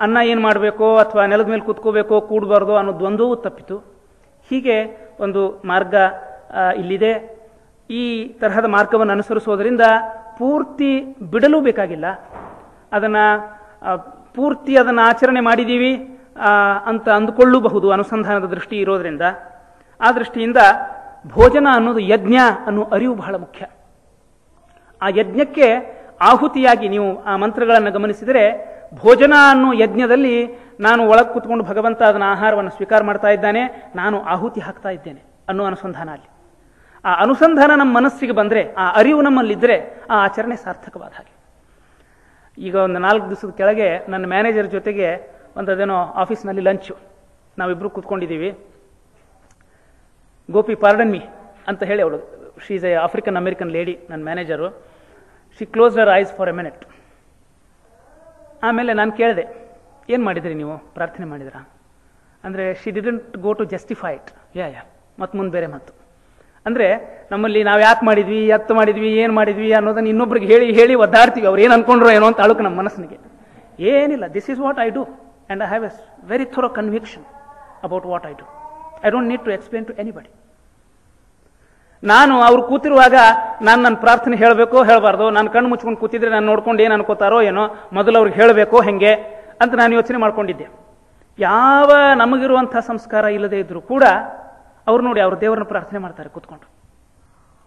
ಅನ್ನ ಏನು ಮಾಡಬೇಕು ಅಥವಾ ನೆಲದ ಮೇಲೆ ಕೂತ್ಕೋಬೇಕೋ ಕೂಡಬಾರ್ದು ಅನ್ನೋ ದ್ವಂದ್ವವೂ ತಪ್ಪಿತು. ಹೀಗೆ ಒಂದು ಮಾರ್ಗ ಇಲ್ಲಿದೆ. ಈ ತರಹದ ಮಾರ್ಗವನ್ನು ಅನುಸರಿಸೋದರಿಂದ ಪೂರ್ತಿ ಬಿಡಲೂ ಬೇಕಾಗಿಲ್ಲ. ಪೂರ್ತಿ ಅದನ್ನು ಆಚರಣೆ ಮಾಡಿದ್ದೀವಿ ಅಂತ ಅಂದುಕೊಳ್ಳಬಹುದು ಅನುಸಂಧಾನದ ದೃಷ್ಟಿ ಇರೋದ್ರಿಂದ. ಆ ದೃಷ್ಟಿಯಿಂದ ಭೋಜನ ಅನ್ನೋದು ಯಜ್ಞ ಅನ್ನೋ ಅರಿವು ಬಹಳ ಮುಖ್ಯ. ಆ ಯಜ್ಞಕ್ಕೆ ಆಹುತಿಯಾಗಿ ನೀವು ಆ ಮಂತ್ರಗಳನ್ನು ಗಮನಿಸಿದರೆ, ಭೋಜನ ಅನ್ನೋ ಯಜ್ಞದಲ್ಲಿ ನಾನು ಒಳಗೆ ಕೂತ್ಕೊಂಡು ಭಗವಂತ ಅದನ್ನ ಆಹಾರವನ್ನು ಸ್ವೀಕಾರ ಮಾಡ್ತಾ ಇದ್ದಾನೆ, ನಾನು ಆಹುತಿ ಹಾಕ್ತಾ ಇದ್ದೇನೆ ಅನ್ನೋ ಅನುಸಂಧಾನ ಅಲ್ಲಿ. ಆ ಅನುಸಂಧಾನ ನಮ್ಮ ಮನಸ್ಸಿಗೆ ಬಂದರೆ, ಆ ಅರಿವು ನಮ್ಮಲ್ಲಿದ್ದರೆ ಆ ಆಚರಣೆ ಸಾರ್ಥಕವಾದ ಹಾಗೆ. ಈಗ ಒಂದು 4 ದಿವಸದ ಕೆಳಗೆ ನನ್ನ ಮ್ಯಾನೇಜರ್ ಜೊತೆಗೆ ಅದೇನೋ ಆಫೀಸ್ನಲ್ಲಿ ಲಂಚು, ನಾವಿಬ್ಬರು ಕೂತ್ಕೊಂಡಿದ್ದೀವಿ. ಗೋಪಿ ಪಾರ್ಡನ್ ಮೀ ಅಂತ ಹೇಳಿ ಅವಳು, she is a African American lady, ನನ್ನ manager. She close her eyes for a minute. ಆಮೇಲೆ ನಾನು ಕೇಳಿದೆ, ಏನು ಮಾಡಿದ್ರಿ ನೀವು, ಪ್ರಾರ್ಥನೆ ಮಾಡಿದ್ರಾ ಅಂದರೆ she didn't go to justify it. ಮತ್ತು ಮುಂದೆ ಬೇರೆ ಮಾತು ಅಂದರೆ, ನಮ್ಮಲ್ಲಿ ನಾವು ಯಾಕೆ ಮಾಡಿದ್ವಿ, ಎತ್ತು ಮಾಡಿದ್ವಿ, ಏನು ಮಾಡಿದ್ವಿ ಅನ್ನೋದನ್ನು ಇನ್ನೊಬ್ರಿಗೆ ಹೇಳಿ ಹೇಳಿ ಒದ್ದಾಡ್ತೀವಿ. ಅವ್ರು ಏನು ಅನ್ಕೊಂಡ್ರು ಏನೋ ಅಂತ ಅಳುಕು ನಮ್ಮ ಮನಸ್ಸಿಗೆ. ಏನಿಲ್ಲ, this is what I do and I have a very thorough conviction about what I do. I don't need to explain to anybody. ನಾನು ಅವ್ರು ಕೂತಿರುವಾಗ ನನ್ನ ಪ್ರಾರ್ಥನೆ ಹೇಳಬೇಕೋ ಹೇಳಬಾರ್ದು, ನಾನು ಕಣ್ಣು ಮುಚ್ಕೊಂಡು ಕೂತಿದ್ರೆ ನಾನು ನೋಡ್ಕೊಂಡು ಏನು ಅನ್ಕೋತಾರೋ ಏನೋ, ಮೊದಲು ಅವ್ರಿಗೆ ಹೇಳಬೇಕೋ ಹೆಂಗೆ ಅಂತ ನಾನು ಯೋಚನೆ ಮಾಡ್ಕೊಂಡಿದ್ದೆ. ಯಾವ ನಮಗಿರುವಂಥ ಸಂಸ್ಕಾರ ಇಲ್ಲದೆ ಇದ್ರೂ ಕೂಡ ಅವ್ರು ನೋಡಿ ಅವ್ರ ದೇವರನ್ನ ಪ್ರಾರ್ಥನೆ ಮಾಡ್ತಾರೆ ಕೂತ್ಕೊಂಡು.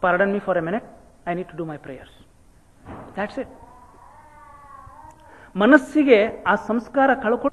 Pardon me for a minute, I need to do my prayers. That's it. ಮನಸ್ಸಿಗೆ ಆ ಸಂಸ್ಕಾರ ಕಳ್ಕೊಂಡು